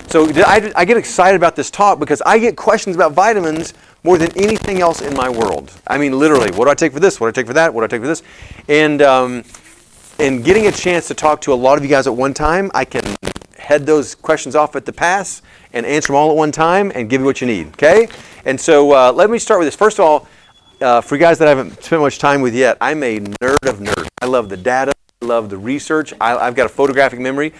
So I get excited about this talk because I get questions about vitamins more than anything else in my world. I mean, literally, what do I take for this? What do I take for that? What do I take for this? And getting a chance to talk to a lot of you guys at one time, I can head those questions off at the pass and answer them all at one time and give you what you need, okay? And so let me start with this. First of all, for you guys that I haven't spent much time with yet, I'm a nerd of nerds. I love the data. I love the research. I've got a photographic memory.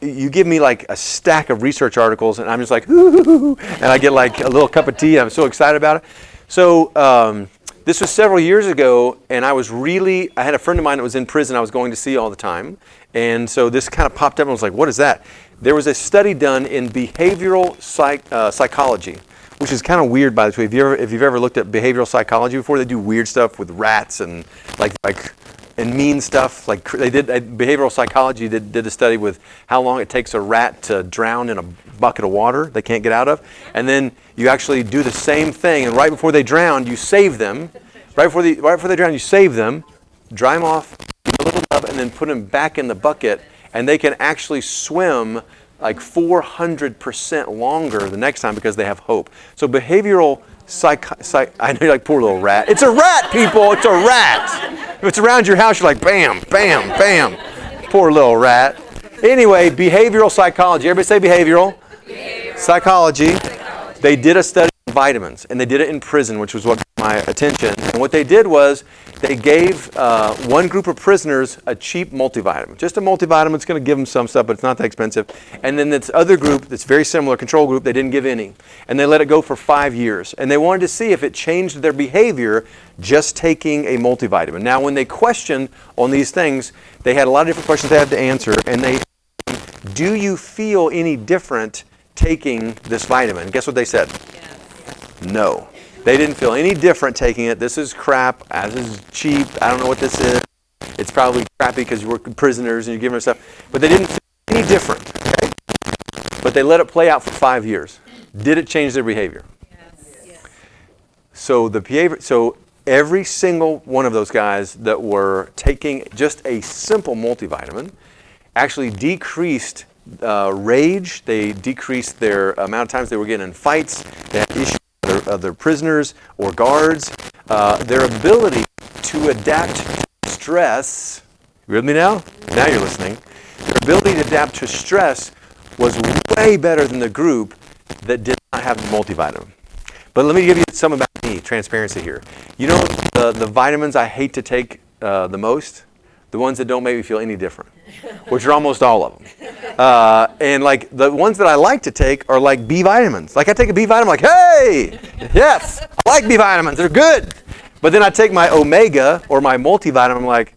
You give me like a stack of research articles and I'm just like, ooh, and I get like a little cup of tea. I'm so excited about it. So this was several years ago, and I had a friend of mine that was in prison I was going to see all the time. And so this kind of popped up and I was like, what is that? There was a study done in behavioral psychology, which is kind of weird, by the way. If you've ever looked at behavioral psychology before, they do weird stuff with rats and and mean stuff. Like they did behavioral psychology did a study with how long it takes a rat to drown in a bucket of water they can't get out of, and then you actually do the same thing, and right before they drown, you save them. Right before they drown, you save them, dry them off, give them a little love, and then put them back in the bucket, and they can actually swim like 400% longer the next time because they have hope. So behavioral I know you're like, poor little rat. It's a rat, people. It's a rat. If it's around your house, you're like, bam, bam, bam. Poor little rat. Anyway, behavioral psychology. Everybody say behavioral. Psychology. They did a study on vitamins, and they did it in prison, which was what got my attention. And what they did was they gave one group of prisoners a cheap multivitamin. Just a multivitamin. It's going to give them some stuff, but it's not that expensive. And then this other group that's very similar, control group, they didn't give any. And they let it go for 5 years. And they wanted to see if it changed their behavior just taking a multivitamin. Now, when they questioned on these things, they had a lot of different questions they had to answer. And they said, do you feel any different taking this vitamin? Guess what they said? Yes. No. They didn't feel any different taking it. This is crap. This is cheap. I don't know what this is. It's probably crappy because you work with prisoners and you're giving them stuff. But they didn't feel any different. Okay? But they let it play out for 5 years. Did it change their behavior? Yes. So every single one of those guys that were taking just a simple multivitamin actually decreased rage. They decreased their amount of times they were getting in fights. They had issues with other prisoners or guards. Their ability to adapt to stress. You with me now? Now you're listening. Their ability to adapt to stress was way better than the group that did not have the multivitamin. But let me give you some about me, transparency here. You know the vitamins I hate to take the most? The ones that don't make me feel any different, which are almost all of them. And like the ones that I like to take are like B vitamins. Like I take a B vitamin, like, hey, yes, I like B vitamins, they're good. But then I take my omega or my multivitamin, I'm like,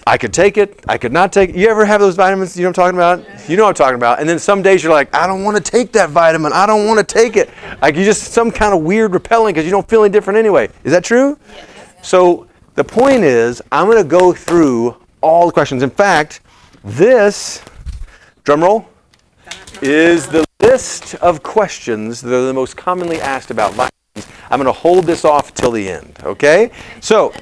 I could take it, I could not take it. You ever have those vitamins, you know what I'm talking about? You know what I'm talking about. And then some days you're like, I don't want to take that vitamin, I don't want to take it. Like you just some kind of weird repelling because you don't feel any different anyway. Is that true? Yes. So the point is, I'm going to go through all the questions. In fact, this, drum roll, is the list of questions that are the most commonly asked about vitamins. I'm going to hold this off till the end, okay? So,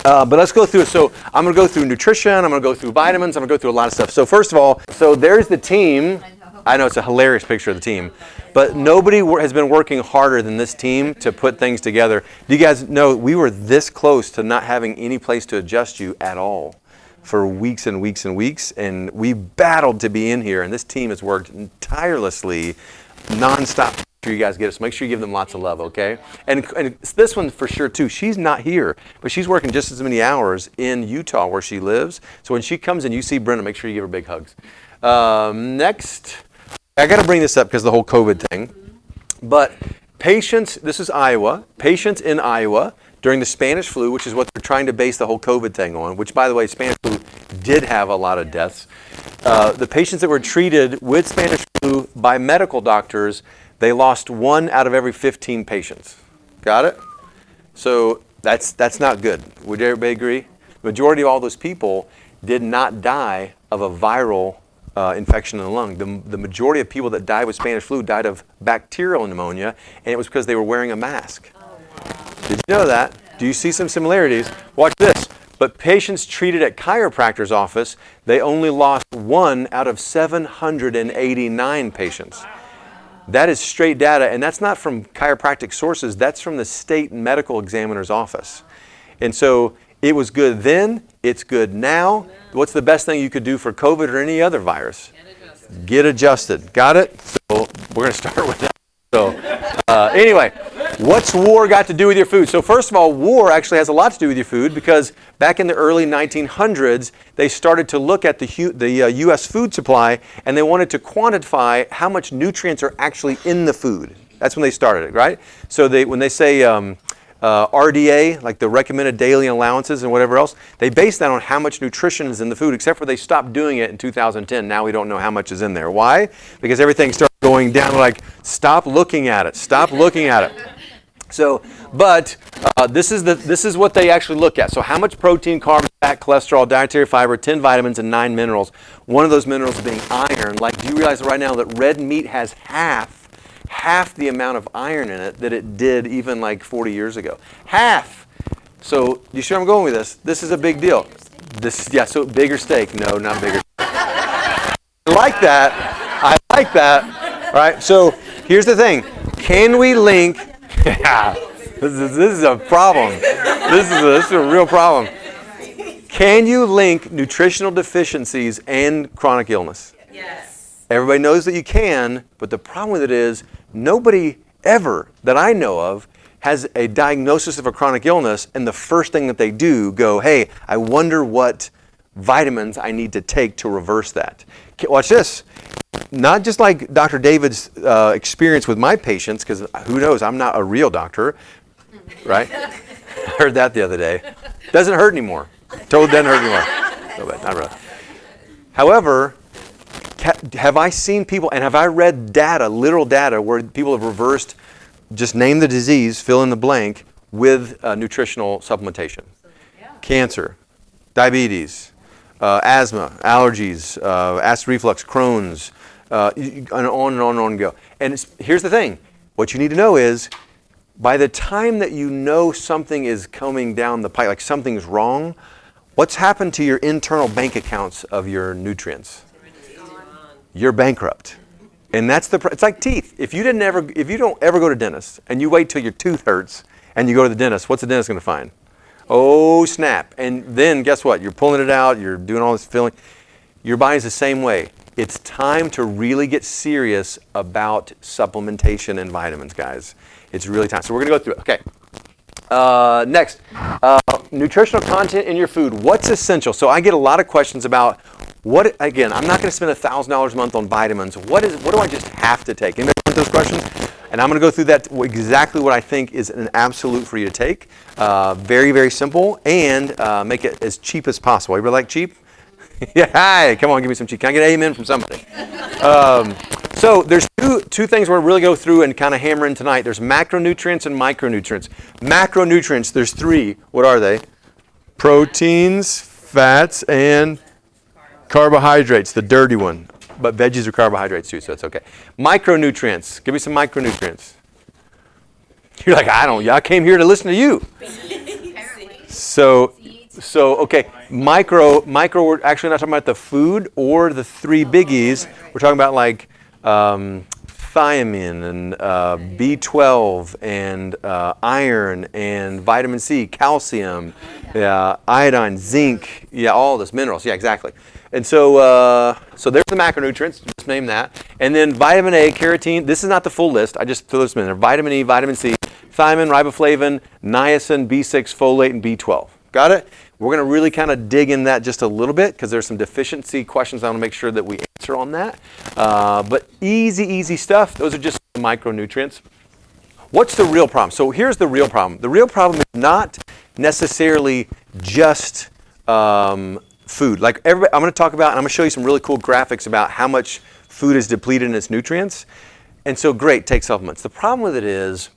but let's go through it. So I'm going to go through nutrition, I'm going to go through vitamins, I'm going to go through a lot of stuff. So first of all, so there's the team. I know it's a hilarious picture of the team, but nobody has been working harder than this team to put things together. Do you guys know we were this close to not having any place to adjust you at all for weeks and weeks and weeks, and we battled to be in here, and this team has worked tirelessly, nonstop. Make sure you guys get it. So make sure you give them lots of love, okay? And this one for sure too. She's not here, but she's working just as many hours in Utah where she lives. So when she comes in, you see Brenda, make sure you give her big hugs. Next. I got to bring this up because of the whole COVID thing. But patients, this is Iowa, patients in Iowa during the Spanish flu, which is what they're trying to base the whole COVID thing on, which, by the way, Spanish flu did have a lot of deaths. The patients that were treated with Spanish flu by medical doctors, they lost 1 out of every 15 patients. Got it? So that's not good. Would everybody agree? The majority of all those people did not die of a viral infection in the lung. The majority of people that died with Spanish flu died of bacterial pneumonia, and it was because they were wearing a mask. Oh, wow. Did you know that? Do you see some similarities? Watch this. But patients treated at chiropractor's office, they only lost 1 out of 789 patients. That is straight data, and that's not from chiropractic sources. That's from the state medical examiner's office. And so it was good then, it's good now. What's the best thing you could do for COVID or any other virus? Get adjusted. Got it? So we're going to start with that. So anyway, what's war got to do with your food? So first of all, war actually has a lot to do with your food, because back in the early 1900s, they started to look at the U.S. food supply, and they wanted to quantify how much nutrients are actually in the food. That's when they started it, right? So when they say RDA, like the recommended daily allowances and whatever else, they base that on how much nutrition is in the food, except for they stopped doing it in 2010. Now we don't know how much is in there. Why? Because everything started going down. Like, stop looking at it. Stop looking at it. So, but this is what they actually look at. So how much protein, carbs, fat, cholesterol, dietary fiber, 10 vitamins, and 9 minerals. One of those minerals being iron. Like, do you realize right now that red meat has half the amount of iron in it that it did even like 40 years ago? Half. So you see where I'm going with this? This is a big deal. So bigger steak. No, not bigger. I like that. I like that. Right? So here's the thing. Can we link? This is a problem. This is a real problem. Can you link nutritional deficiencies and chronic illness? Yes. Everybody knows that you can, but the problem with it is nobody ever that I know of has a diagnosis of a chronic illness, and the first thing that they do go, hey, I wonder what vitamins I need to take to reverse that. Watch this. Not just like Dr. David's experience with my patients, because who knows, I'm not a real doctor, right? I heard that the other day. Doesn't hurt anymore. Totally doesn't hurt anymore. No, but not really. However, have I seen people, and have I read data, literal data, where people have reversed, just name the disease, fill in the blank, with nutritional supplementation? Yeah. Cancer, diabetes, asthma, allergies, acid reflux, Crohn's, and on and on and go. And here's the thing. What you need to know is, by the time that you know something is coming down the pipe, like something's wrong, what's happened to your internal bank accounts of your nutrients? You're bankrupt. And it's like teeth. If you don't ever go to dentist and you wait till your tooth hurts and you go to the dentist, what's the dentist going to find? Oh, snap. And then guess what? You're pulling it out, you're doing all this filling. Your body's the same way. It's time to really get serious about supplementation and vitamins, guys. It's really time. So we're going to go through it. Okay. Next, nutritional content in your food. What's essential? So I get a lot of questions about what, again, I'm not going to spend $1,000 a month on vitamins. What do I just have to take? Anybody answer those questions? And I'm going to go through that, exactly what I think is an absolute for you to take. Very, very simple, and make it as cheap as possible. Everybody like cheap? Yeah, hi, come on, give me some cheap. Can I get an amen from somebody? So there's two things we're going to really go through and kind of hammer in tonight. There's macronutrients and micronutrients. Macronutrients, there's 3. What are they? Proteins, fats, and carbohydrates, the dirty one. But veggies are carbohydrates too, so it's okay. Micronutrients. Give me some micronutrients. You're like, I came here to listen to you. So okay, micro, we're actually not talking about the food or the 3 biggies. We're talking about like thiamine and B12 and iron and vitamin C, calcium, iodine, zinc, all those minerals. Yeah, exactly. And so there's the macronutrients, just name that. And then vitamin A, carotene, this is not the full list, I just threw this in there. Vitamin E, vitamin C, thiamine, riboflavin, niacin, B6, folate, and B12. Got it? We're going to really kind of dig in that just a little bit, because there's some deficiency questions I want to make sure that we answer on that. But easy stuff. Those are just the micronutrients. What's the real problem? So here's the real problem. The real problem is not necessarily just food. Like I'm going to talk about, and I'm going to show you some really cool graphics about how much food is depleted in its nutrients. And so great, take supplements. The problem with it is,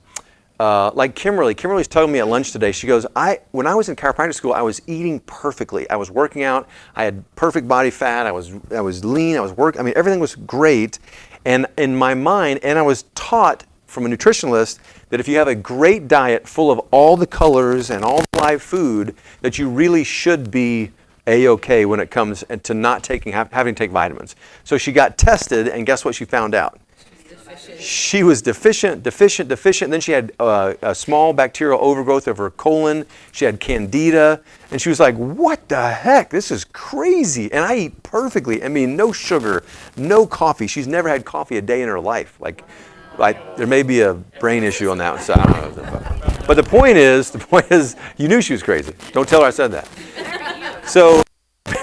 like Kimberly's telling me at lunch today, she goes, when I was in chiropractic school, I was eating perfectly. I was working out, I had perfect body fat, I was lean, everything was great. And in my mind, and I was taught from a nutritionalist that if you have a great diet full of all the colors and all the live food that you really should be A-okay when it comes to not having to take vitamins. So she got tested, and guess what she found out? She was deficient. Then she had a small bacterial overgrowth of her colon. She had candida. And she was like, what the heck? This is crazy. And I eat perfectly. I mean, no sugar, no coffee. She's never had coffee a day in her life. Like there may be a brain issue on that side. I don't know. But the point is, you knew she was crazy. Don't tell her I said that. So,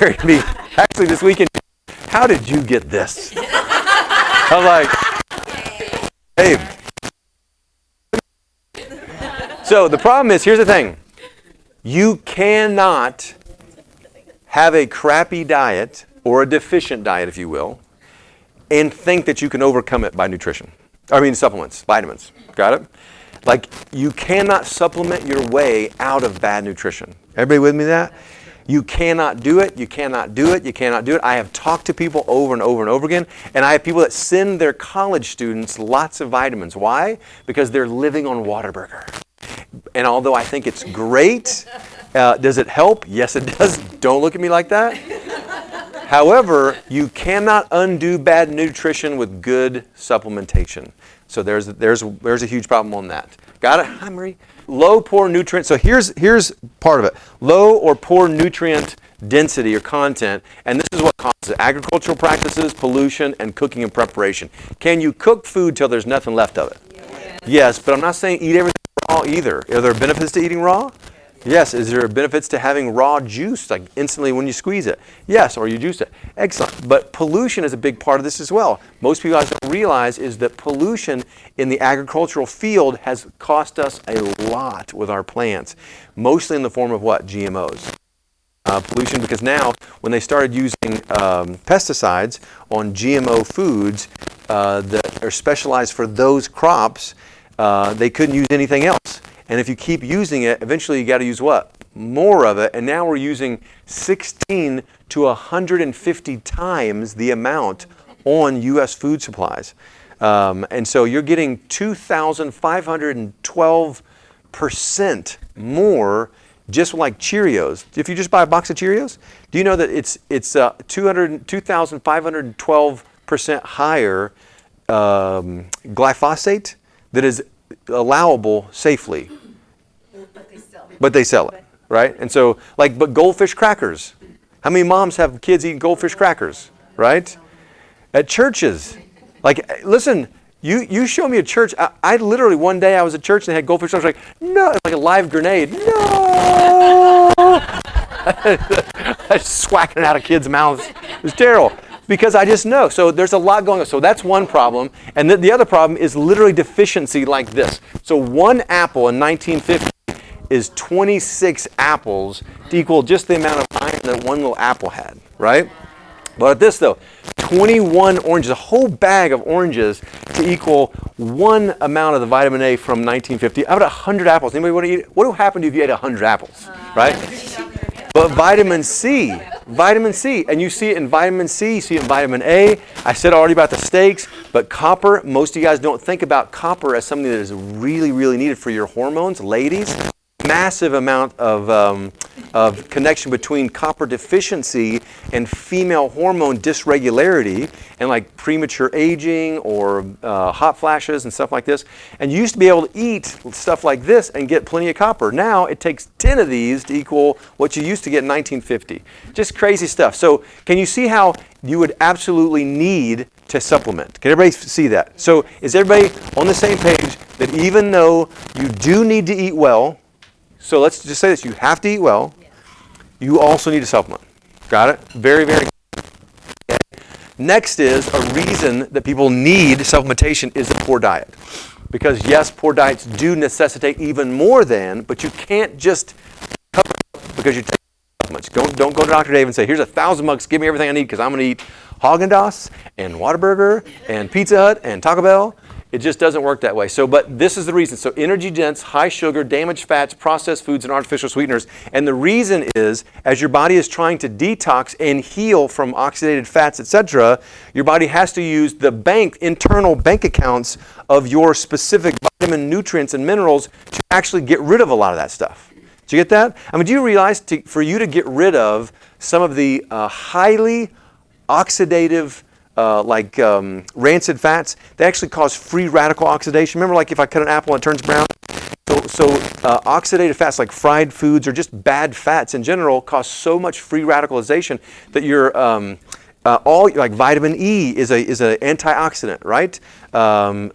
married me. Actually, this weekend, how did you get this? I'm like, Babe. So the problem is, here's the thing. You cannot have a crappy diet, or a deficient diet, if you will, and think that you can overcome it by supplements, vitamins. Got it? Like, you cannot supplement your way out of bad nutrition. Everybody with me that? You cannot do it, you cannot do it, you cannot do it. I have talked to people over and over and over again, and I have people that send their college students lots of vitamins. Why? Because they're living on Whataburger. And although I think it's great, does it help? Yes, it does. Don't look at me like that. However, you cannot undo bad nutrition with good supplementation. So there's a huge problem on that. Got it? Hi, Marie. Low, poor nutrient. So here's part of it. Low or poor nutrient density or content, and this is what causes it. Agricultural practices, pollution, and cooking and preparation. Can you cook food till there's nothing left of it? Yes, but I'm not saying eat everything raw either. Are there benefits to eating raw? Yes. Is there benefits to having raw juice, like instantly when you squeeze it? Yes, or you juice it. Excellent. But pollution is a big part of this as well. Most people don't realize is that pollution in the agricultural field has cost us a lot with our plants, mostly in the form of what? GMOs. Pollution, because now when they started using pesticides on GMO foods that are specialized for those crops, they couldn't use anything else. And if you keep using it, eventually you got to use what? More of it. And now we're using 16 to 150 times the amount on U.S. food supplies. And so you're getting 2,512% more just like Cheerios. If you just buy a box of Cheerios, do you know that it's 2,512% higher glyphosate that is allowable safely? But they sell it, right? And so, but goldfish crackers. How many moms have kids eating goldfish crackers, right? At churches. Listen, you show me a church. I literally, one day I was at church and they had goldfish. I was like, no, like a live grenade. No! I was swacking it out of kids' mouths. It was terrible. Because I just know. So there's a lot going on. So that's one problem. And the other problem is literally deficiency like this. So one apple in 1950 is 26 apples to equal just the amount of iron that one little apple had, right? But at this though, 21 oranges, a whole bag of oranges to equal one amount of the vitamin A from 1950. How about 100 apples? Anybody want to eat? What would happen if you ate 100 apples, right? But vitamin C, and you see it in vitamin C, you see it in vitamin A. I said already about the steaks, but copper, most of you guys don't think about copper as something that is really, really needed for your hormones. Ladies, massive amount of connection between copper deficiency and female hormone dysregularity and like premature aging or hot flashes and stuff like this. And you used to be able to eat stuff like this and get plenty of copper. Now it takes 10 of these to equal what you used to get in 1950. Just crazy stuff. So can you see how you would absolutely need to supplement? Can everybody see that? So is everybody on the same page that even though you do need to eat well, so let's just say this, you have to eat well, you also need to supplement. Got it? Very, very good. Okay. Next is a reason that people need supplementation is a poor diet. Because yes, poor diets do necessitate even more than, but you can't just cover it because you take supplements. Don't go to Dr. Dave and say, here's $1,000, give me everything I need because I'm going to eat Haagen-Dazs and Whataburger and Pizza Hut and Taco Bell. It just doesn't work that way. So, but this is the reason. So energy dense, high sugar, damaged fats, processed foods, and artificial sweeteners. And the reason is, as your body is trying to detox and heal from oxidated fats, etc., your body has to use the internal bank accounts of your specific vitamin, nutrients, and minerals to actually get rid of a lot of that stuff. Did you get that? I mean, do you realize for you to get rid of some of the highly oxidative, rancid fats, they actually cause free radical oxidation. Remember, like if I cut an apple and it turns brown? So oxidative fats like fried foods or just bad fats in general cause so much free radicalization that you're like vitamin E is an antioxidant, right?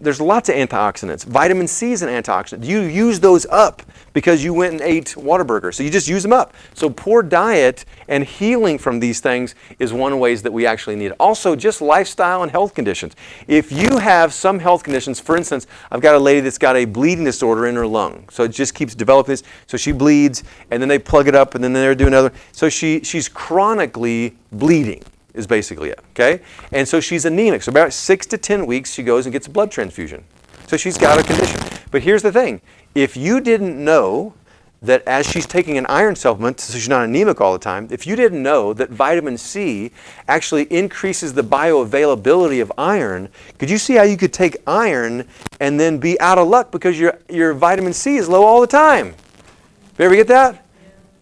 There's lots of antioxidants. Vitamin C is an antioxidant. You use those up because you went and ate Whataburger. So you just use them up. So poor diet and healing from these things is one of the ways that we actually need it. Also, just lifestyle and health conditions. If you have some health conditions, for instance, I've got a lady that's got a bleeding disorder in her lung. So it just keeps developing this. So she bleeds, and then they plug it up, and then they're doing another. So she's chronically bleeding. Is basically it, okay? And so she's anemic. So about 6 to 10 weeks, she goes and gets a blood transfusion. So she's got a condition. But here's the thing. If you didn't know that as she's taking an iron supplement, so she's not anemic all the time, if you didn't know that vitamin C actually increases the bioavailability of iron, could you see how you could take iron and then be out of luck because your vitamin C is low all the time? You ever get that?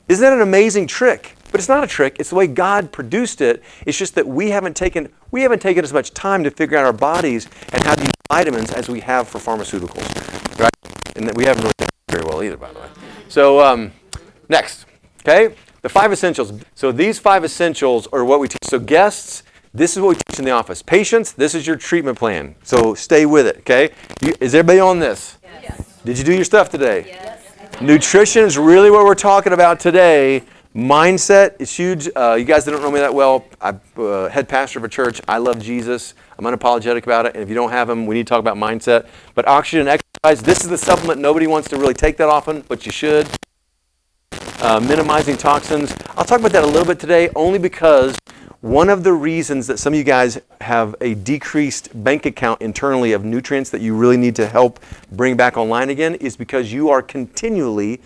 Isn't that an amazing trick? But it's not a trick. It's the way God produced it. It's just that we haven't taken as much time to figure out our bodies and how to use vitamins as we have for pharmaceuticals, right? And that we haven't really done very well either, by the way. So next, okay, the 5 essentials. So these 5 essentials are what we teach. So guests, this is what we teach in the office. Patients, this is your treatment plan. So stay with it, okay? Is everybody on this? Yes. Did you do your stuff today? Yes. Nutrition is really what we're talking about today. Mindset is huge. You guys that don't know me that well, I'm head pastor of a church. I love Jesus. I'm unapologetic about it. And if you don't have him, we need to talk about mindset. But oxygen and exercise, this is the supplement nobody wants to really take that often, but you should. Minimizing toxins. I'll talk about that a little bit today only because one of the reasons that some of you guys have a decreased bank account internally of nutrients that you really need to help bring back online again is because you are continually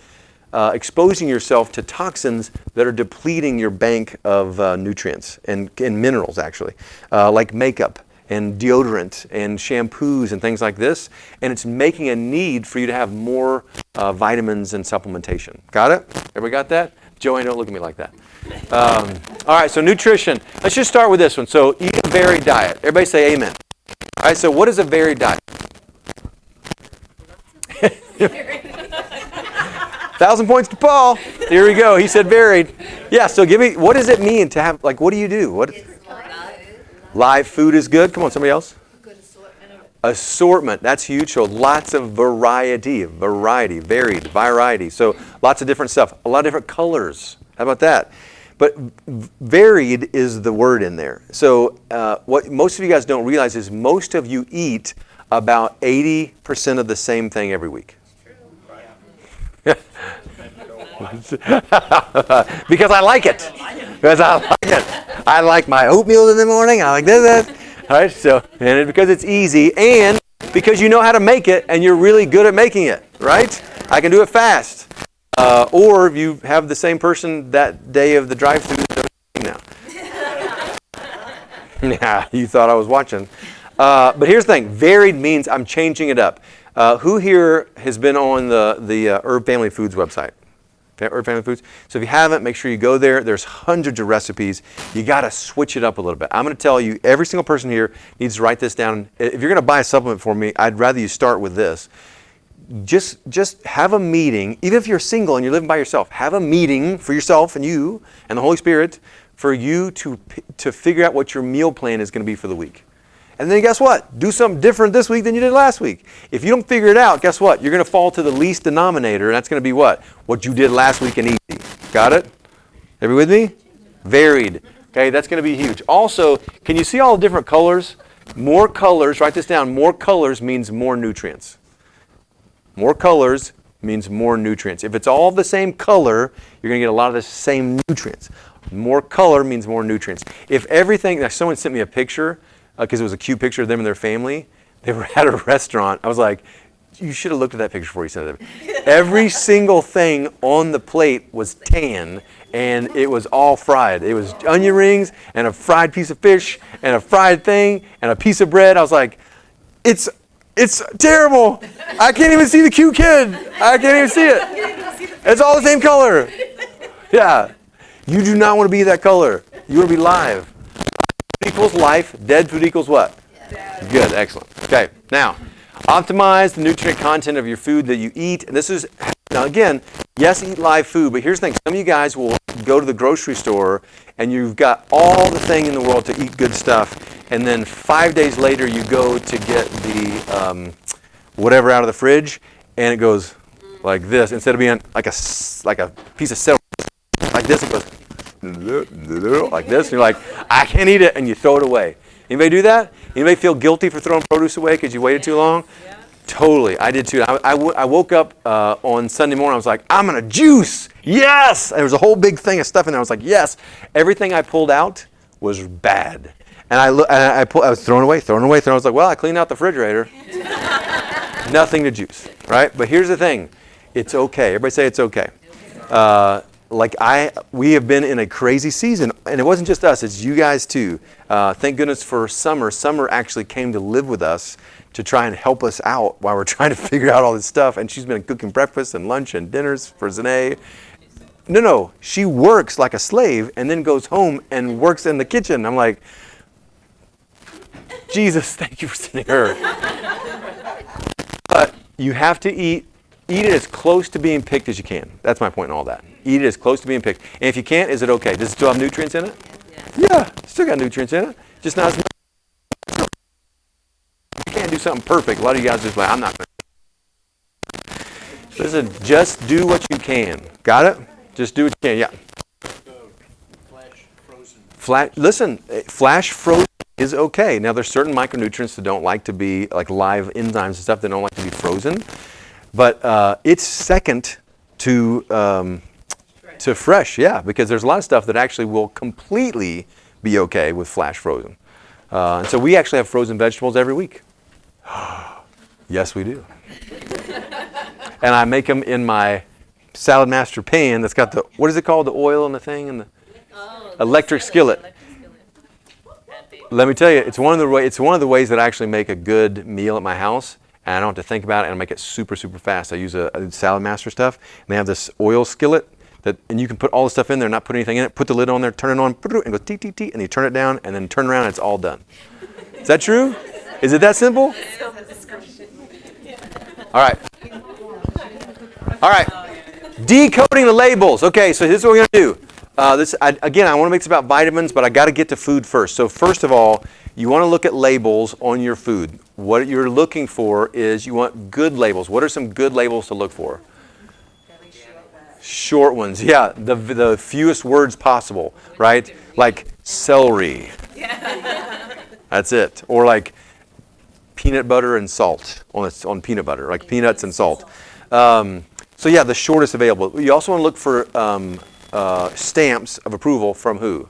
exposing yourself to toxins that are depleting your bank of nutrients and minerals, actually, like makeup and deodorant and shampoos and things like this. And it's making a need for you to have more vitamins and supplementation. Got it? Everybody got that? Joanne, don't look at me like that. All right, so nutrition. Let's just start with this one. So eat a varied diet. Everybody say amen. All right, so what is a varied diet? 1,000 points to Paul. Here we go. He said varied. Yeah, so give me, what does it mean to have, like, what do you do? Live food is good. Come on, somebody else. Good assortment. Assortment. That's huge. So lots of variety. So lots of different stuff. A lot of different colors. How about that? But varied is the word in there. So what most of you guys don't realize is most of you eat about 80% of the same thing every week. Because I like it. I like my oatmeal in the morning. I like this. All right. So, and because it's easy, and because you know how to make it, and you're really good at making it. Right? I can do it fast. Or if you have the same person that day of the drive-thru now. Yeah, you thought I was watching. But here's the thing. Varied means I'm changing it up. Who here has been on the Herb Family Foods website? Herb Family Foods. So if you haven't, make sure you go there. There's hundreds of recipes. You got to switch it up a little bit. I'm going to tell you, every single person here needs to write this down. If you're going to buy a supplement for me, I'd rather you start with this. Just have a meeting, even if you're single and you're living by yourself, have a meeting for yourself and you and the Holy Spirit for you to figure out what your meal plan is going to be for the week. And then guess what? Do something different this week than you did last week. If you don't figure it out, guess what? You're going to fall to the least denominator, and that's going to be what? What you did last week and easy. Got it? Everybody with me? Varied. Okay, that's going to be huge. Also, can you see all the different colors? More colors, write this down, more colors means more nutrients. More colors means more nutrients. If it's all the same color, you're going to get a lot of the same nutrients. More color means more nutrients. If everything, now someone sent me a picture, because it was a cute picture of them and their family. They were at a restaurant. I was like, you should have looked at that picture before you sent it. Every single thing on the plate was tan, and it was all fried. It was onion rings and a fried piece of fish and a fried thing and a piece of bread. I was like, it's terrible. I can't even see the cute kid. I can't even see it. It's all the same color. Yeah. You do not want to be that color. You want to be live. Food equals life. Dead food equals what? Good. Excellent. Okay. Now, optimize the nutrient content of your food that you eat. And this is, now again, yes, eat live food, but here's the thing. Some of you guys will go to the grocery store and you've got all the thing in the world to eat good stuff. And then 5 days later, you go to get the whatever out of the fridge, and it goes like this. Instead of being like a piece of celery, like this, it goes like this. And you're like, I can't eat it, and you throw it away. Anybody do that? Anybody feel guilty for throwing produce away because you waited too long? Yeah. Totally, I did too. I woke up on Sunday morning. I was like, I'm gonna juice. Yes. And there was a whole big thing of stuff in there. I was like, yes. Everything I pulled out was bad. And I was throwing away. I was like, well, I cleaned out the refrigerator. Nothing to juice, right? But here's the thing. It's okay. Everybody say it's okay. We have been in a crazy season, and it wasn't just us, it's you guys too. Thank goodness for Summer. Summer actually came to live with us to try and help us out while we're trying to figure out all this stuff. And she's been cooking breakfast and lunch and dinners for Zanae. No, she works like a slave and then goes home and works in the kitchen. I'm like, Jesus, thank you for sending her. But you have to eat it as close to being picked as you can. That's my point in all that. Eat it as close to being picked. And if you can't, is it okay? Does it still have nutrients in it? Yeah, still got nutrients in it. Just not as much. You can't do something perfect. A lot of you guys just like, I'm not going to. Listen, just do what you can. Got it? Just do what you can. Yeah. Flash frozen is okay. Now, there's certain micronutrients that don't like to be, like live enzymes and stuff, that don't like to be frozen. But it's second to fresh, yeah, because there's a lot of stuff that actually will completely be okay with flash frozen. And so we actually have frozen vegetables every week. Yes, we do. And I make them in my Salad Master pan that's got the, what is it called, the oil and the thing, and the electric skillet. Let me tell you, it's one of the ways that I actually make a good meal at my house. And I don't have to think about it, and I make it super, super fast. I use a Salad Master stuff, and they have this oil skillet, and you can put all the stuff in there, not put anything in it, put the lid on there, turn it on, and go tee, tee, tee, and you turn it down, and then turn around, and it's all done. Is that true? Is it that simple? All right. All right. Decoding the labels. Okay, so here's what we're going to do. I want to make this about vitamins, but I got to get to food first. So first of all, you want to look at labels on your food. What you're looking for is you want good labels. What are some good labels to look for? Short ones, yeah. The fewest words possible, right? Like celery. That's it. Or like peanut butter and salt on peanut butter, like peanuts and salt. So yeah, the shortest available. You also want to look for stamps of approval from who?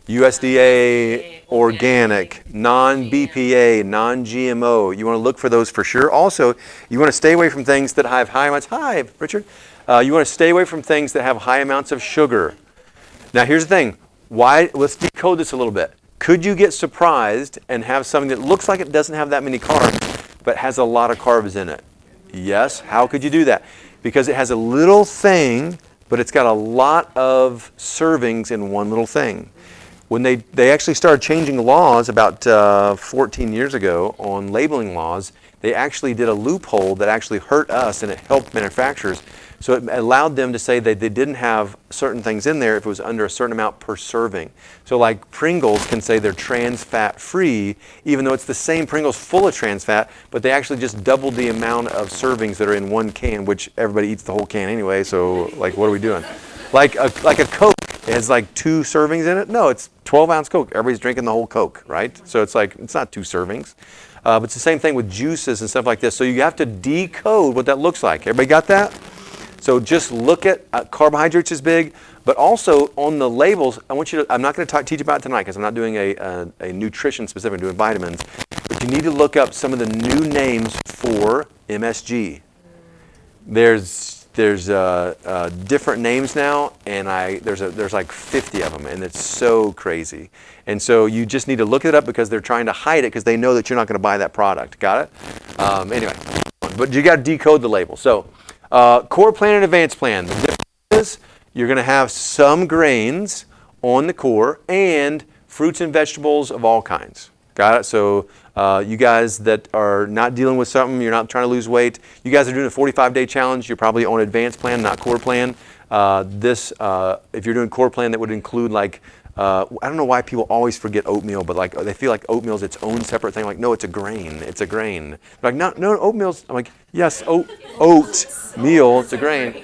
USDA, organic, non-BPA, non-GMO. You want to look for those for sure. Also, you want to stay away from things that have high amounts. Hi, Richard. You want to stay away from things that have high amounts of sugar. Now, here's the thing. Let's decode this a little bit. Could you get surprised and have something that looks like it doesn't have that many carbs, but has a lot of carbs in it? Yes. How could you do that? Because it has a little thing, but it's got a lot of servings in one little thing. When they actually started changing laws about 14 years ago on labeling laws, they actually did a loophole that actually hurt us and it helped manufacturers. So it allowed them to say that they didn't have certain things in there if it was under a certain amount per serving. So like Pringles can say they're trans fat free, even though it's the same Pringles full of trans fat, but they actually just doubled the amount of servings that are in one can, which everybody eats the whole can anyway, so like what are we doing? Like a Coke, it has like 2 servings in it? No, it's 12-ounce Coke. Everybody's drinking the whole Coke, right? So it's like, it's not 2 servings. But it's the same thing with juices and stuff like this. So you have to decode what that looks like. Everybody got that? So just look at carbohydrates is big, but also on the labels, I want you to, I'm not going to teach you about it tonight because I'm not doing a nutrition specific, I'm doing vitamins, but you need to look up some of the new names for MSG. There's different names now, and there's like 50 of them, and it's so crazy. And so you just need to look it up because they're trying to hide it because they know that you're not going to buy that product. Got it? Anyway, but you got to decode the label. So Core plan and advanced plan. The difference is you're going to have some grains on the core and fruits and vegetables of all kinds. Got it? So you guys that are not dealing with something, you're not trying to lose weight, you guys are doing a 45-day challenge, you're probably on advanced plan, not core plan. If you're doing core plan, that would include like, I don't know why people always forget oatmeal, but like they feel like oatmeal is its own separate thing. Like, no, it's a grain. It's a grain. Like, no, oatmeal's. I'm like, yes, oatmeal. It's a grain.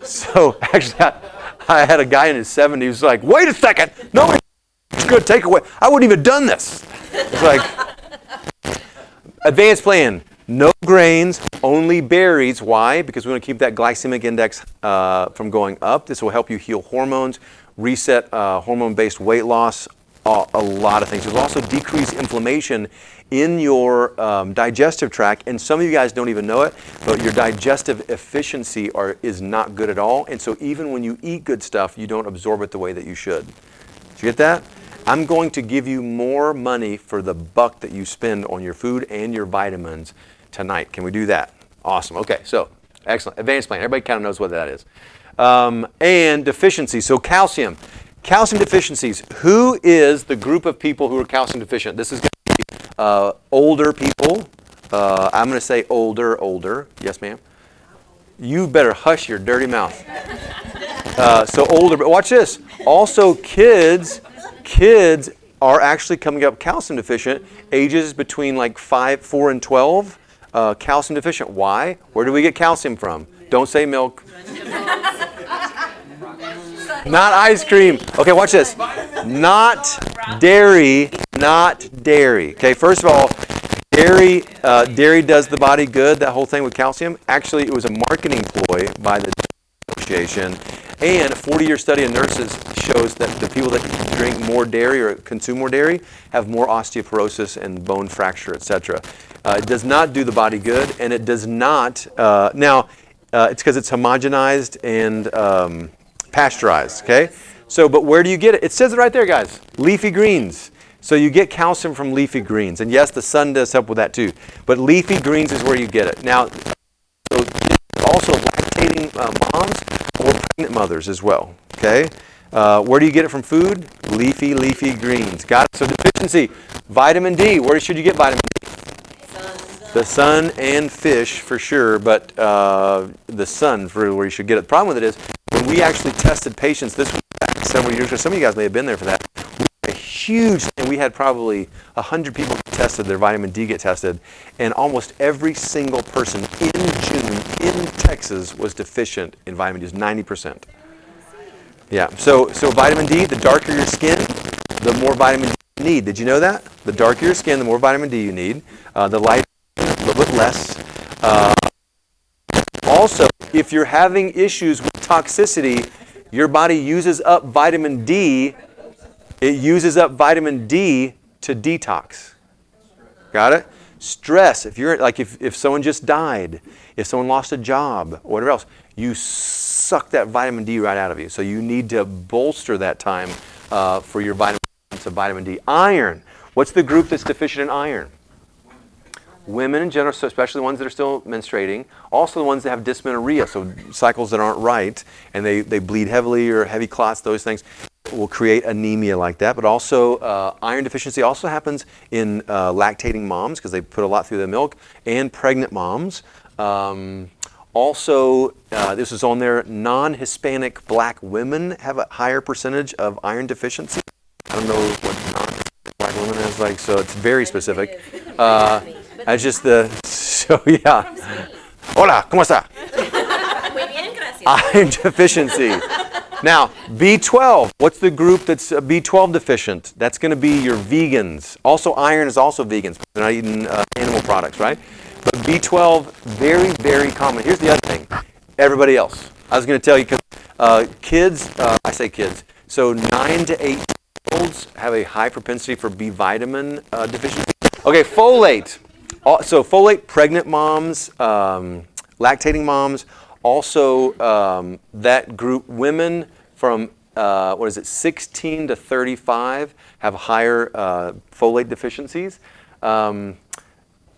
So actually, I had a guy in his 70s who was like, wait a second, no, it's good. Take away. I wouldn't even have done this. It's like advanced plan. No grains, only berries. Why? Because we want to keep that glycemic index from going up. This will help you heal hormones, reset hormone-based weight loss, a lot of things. It will also decrease inflammation in your digestive tract. And some of you guys don't even know it, but your digestive efficiency is not good at all. And so even when you eat good stuff, you don't absorb it the way that you should. Did you get that? I'm going to give you more money for the buck that you spend on your food and your vitamins tonight. Can we do that? Awesome. Okay, so excellent. Advanced plan. Everybody kind of knows what that is. And deficiency. So calcium. Calcium deficiencies. Who is the group of people who are calcium deficient? This is going to be older people. I'm going to say older. Yes, ma'am? You better hush your dirty mouth. So older, but watch this. Also kids are actually coming up calcium deficient, ages between like 4 and 12, calcium deficient. Why? Where do we get calcium from? Don't say milk. Not ice cream. Okay, watch this. Not dairy. Okay, first of all, dairy does the body good, that whole thing with calcium. Actually, it was a marketing ploy by the Association. And a 40-year study of nurses shows that the people that drink more dairy or consume more dairy have more osteoporosis and bone fracture, etc. It does not do the body good, and it does not. It's because it's homogenized and pasteurized. Okay. So, but where do you get it? It says it right there, guys. Leafy greens. So you get calcium from leafy greens, and yes, the sun does help with that too. But leafy greens is where you get it. Now, so also lactating moms or pregnant mothers as well, okay? Where do you get it from food? Leafy greens. Got it? So deficiency, vitamin D. Where should you get vitamin D? The sun and fish for sure, but the sun for where you should get it. The problem with it is when we actually tested patients, this was back several years ago, some of you guys may have been there for that, we had a huge thing. We had probably 100 people get tested, their vitamin D get tested, and almost every single person in June in Texas was deficient in vitamin D. It was 90%. Yeah, so vitamin D, the darker your skin, the more vitamin D you need. Did you know that? The darker your skin, the more vitamin D you need. The lighter, a little bit less. Also, if you're having issues with toxicity, your body uses up vitamin D. It uses up vitamin D to detox. Got it? Stress. If you're like if someone just died, if someone lost a job, or whatever else, you suck that vitamin D right out of you. So you need to bolster that time for your vitamin D. Iron. What's the group that's deficient in iron? Women in general, so especially the ones that are still menstruating. Also the ones that have dysmenorrhea, so cycles that aren't right, and they bleed heavily or heavy clots, those things will create anemia like that. But also iron deficiency also happens in lactating moms because they put a lot through the milk, and pregnant moms. Also, this is on there, non-Hispanic black women have a higher percentage of iron deficiency. I don't know what non-Hispanic black women is like, so it's very specific. That's just so yeah. Hola, ¿cómo está? Iron deficiency. Now, B12, what's the group that's B12 deficient? That's going to be your vegans. Also, iron is also vegans. They're not eating animal products, right? But B12, very, very common. Here's the other thing. Everybody else. I was going to tell you, because kids, I say kids, so 9 to 8-year-olds have a high propensity for B vitamin deficiency. Okay, folate. So folate, pregnant moms, lactating moms, also that group, women from, 16 to 35 have higher folate deficiencies.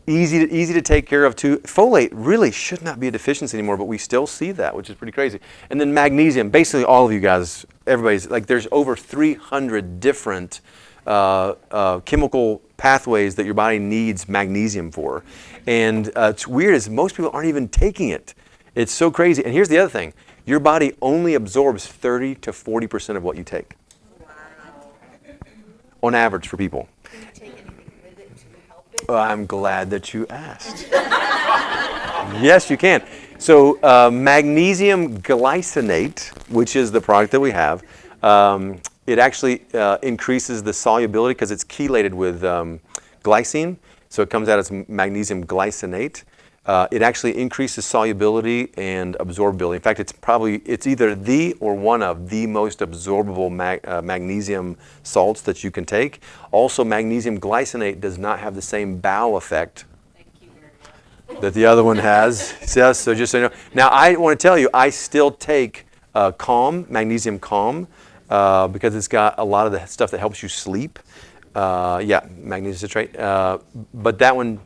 Easy to take care of too. Folate really should not be a deficiency anymore, but we still see that, which is pretty crazy. And then magnesium, basically all of you guys, everybody's like, there's over 300 different chemical pathways that your body needs magnesium for. And it's weird is most people aren't even taking it. It's so crazy. And here's the other thing. Your body only absorbs 30 to 40% of what you take. Wow. On average for people. Can you take anything with it to help it? I'm glad that you asked. Yes, you can. So magnesium glycinate, which is the product that we have, it actually increases the solubility because it's chelated with glycine. So it comes out as magnesium glycinate. It actually increases solubility and absorbability. In fact, it's either the or one of the most absorbable magnesium salts that you can take. Also, magnesium glycinate does not have the same bow effect that the other one has. So just so you know. Now, I want to tell you, I still take Calm, Magnesium Calm, because it's got a lot of the stuff that helps you sleep. Magnesium citrate. But that one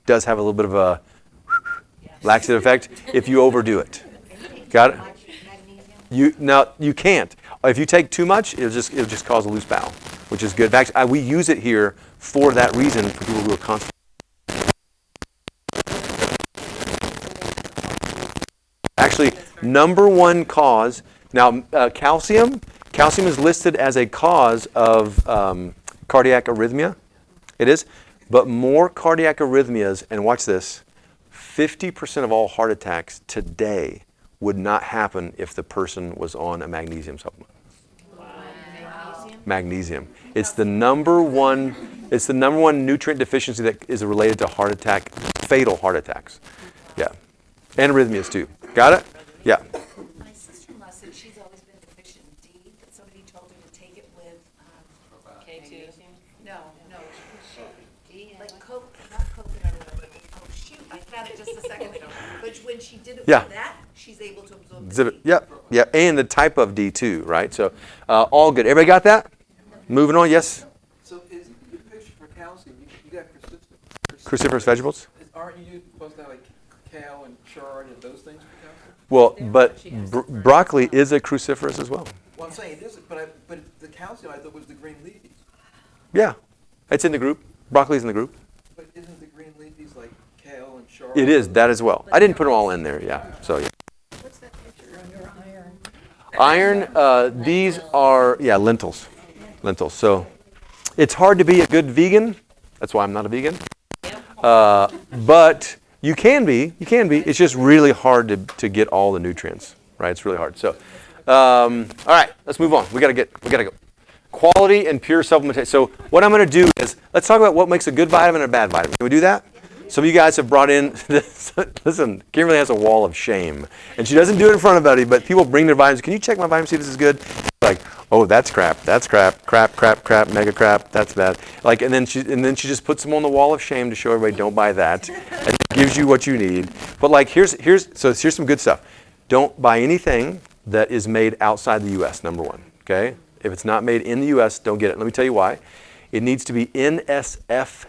does have a little bit of a laxative effect if you overdo it. Got it? You can't. If you take too much, it'll just cause a loose bowel, which is good. In fact, we use it here for that reason for people who are constipated. Actually, number one cause. Now, calcium is listed as a cause of cardiac arrhythmia. It is, but more cardiac arrhythmias. And watch this. 50% of all heart attacks today would not happen if the person was on a magnesium supplement. Wow. Magnesium. It's the number one nutrient deficiency that is related to heart attack, fatal heart attacks. Yeah. And arrhythmias too. Got it? Yeah. My sister-in-law said she's always been deficient in D, but somebody told her to take it with K2. No, D, like not coconut oil. Oh shoot, I found it just a second ago. But when she did it with that, she's able to absorb the D. Yep, and the type of D too, right? So all good. Everybody got that? Moving on, yes? So is your picture for calcium, you got cruciferous vegetables? Aren't you supposed to have like kale and chard and those things for calcium? Well, but broccoli is a cruciferous as well. Well, I'm saying it is, but the calcium I thought was the green leafies. Yeah, it's in the group. Broccoli's in the group. But isn't the green leafies like kale and chard? It is, that as well. I didn't put them all in there, yeah. So, yeah. What's that picture on your iron? Iron, these are, lentils. Lentils. So it's hard to be a good vegan. That's why I'm not a vegan. But you can be. It's just really hard to get all the nutrients, right? It's really hard. So, all right, let's move on. We gotta go. Quality and pure supplementation. So what I'm going to do is let's talk about what makes a good vitamin and a bad vitamin. Can we do that? Some of you guys have brought in this. Listen, Kimberly has a wall of shame, and she doesn't do it in front of anybody. But people bring their vitamins. Can you check my vitamin? See if this is good. Like, oh, that's crap. That's crap. Crap. Mega crap. That's bad. Like, and then she just puts them on the wall of shame to show everybody don't buy that. And it gives you what you need. But like, here's some good stuff. Don't buy anything that is made outside the U.S. Number one. Okay. If it's not made in the U.S., don't get it. Let me tell you why. It needs to be NSF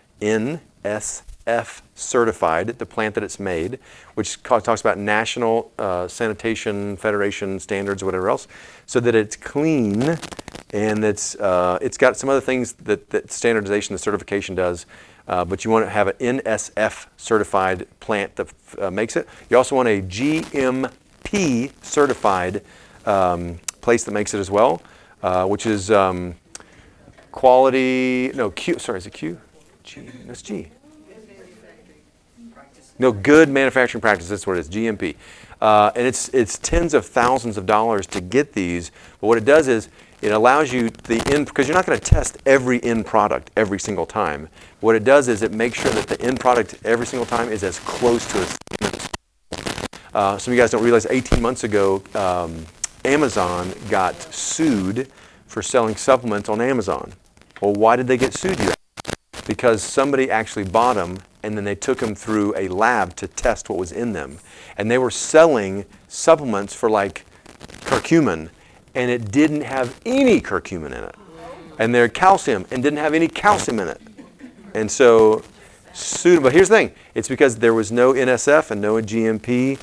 certified, the plant that it's made, which talks about National Sanitation Federation standards or whatever else, so that it's clean and it's got some other things that standardization, the certification does, but you want to have an NSF certified plant that makes it. You also want a GMP certified place that makes it as well. Which is quality, no, Q, sorry, is it Q? G, that's G. No, good manufacturing practice, that's what it is, GMP. And it's tens of thousands of dollars to get these, but what it does is it allows you because you're not going to test every end product every single time. What it does is it makes sure that the end product every single time is as close to some of you guys don't realize 18 months ago, Amazon got sued for selling supplements on Amazon. Well, why did they get sued? Because somebody actually bought them and then they took them through a lab to test what was in them. And they were selling supplements for like curcumin and it didn't have any curcumin in it. And they're calcium and didn't have any calcium in it. And so suitable. But here's the thing. It's because there was no NSF and no GMP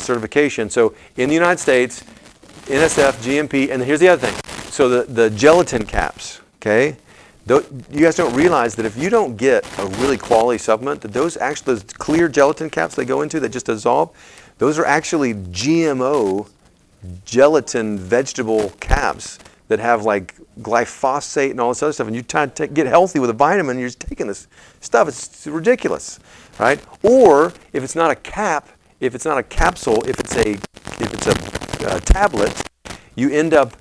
certification. So in the United States, NSF, GMP, and here's the other thing. So the gelatin caps, okay? You guys don't realize that if you don't get a really quality supplement, that those clear gelatin caps they go into that just dissolve, those are actually GMO gelatin vegetable caps that have like glyphosate and all this other stuff, and you try to get healthy with a vitamin, you're just taking this stuff. It's ridiculous, right? Or if it's not a cap, if it's not a capsule, if it's a tablet, you end up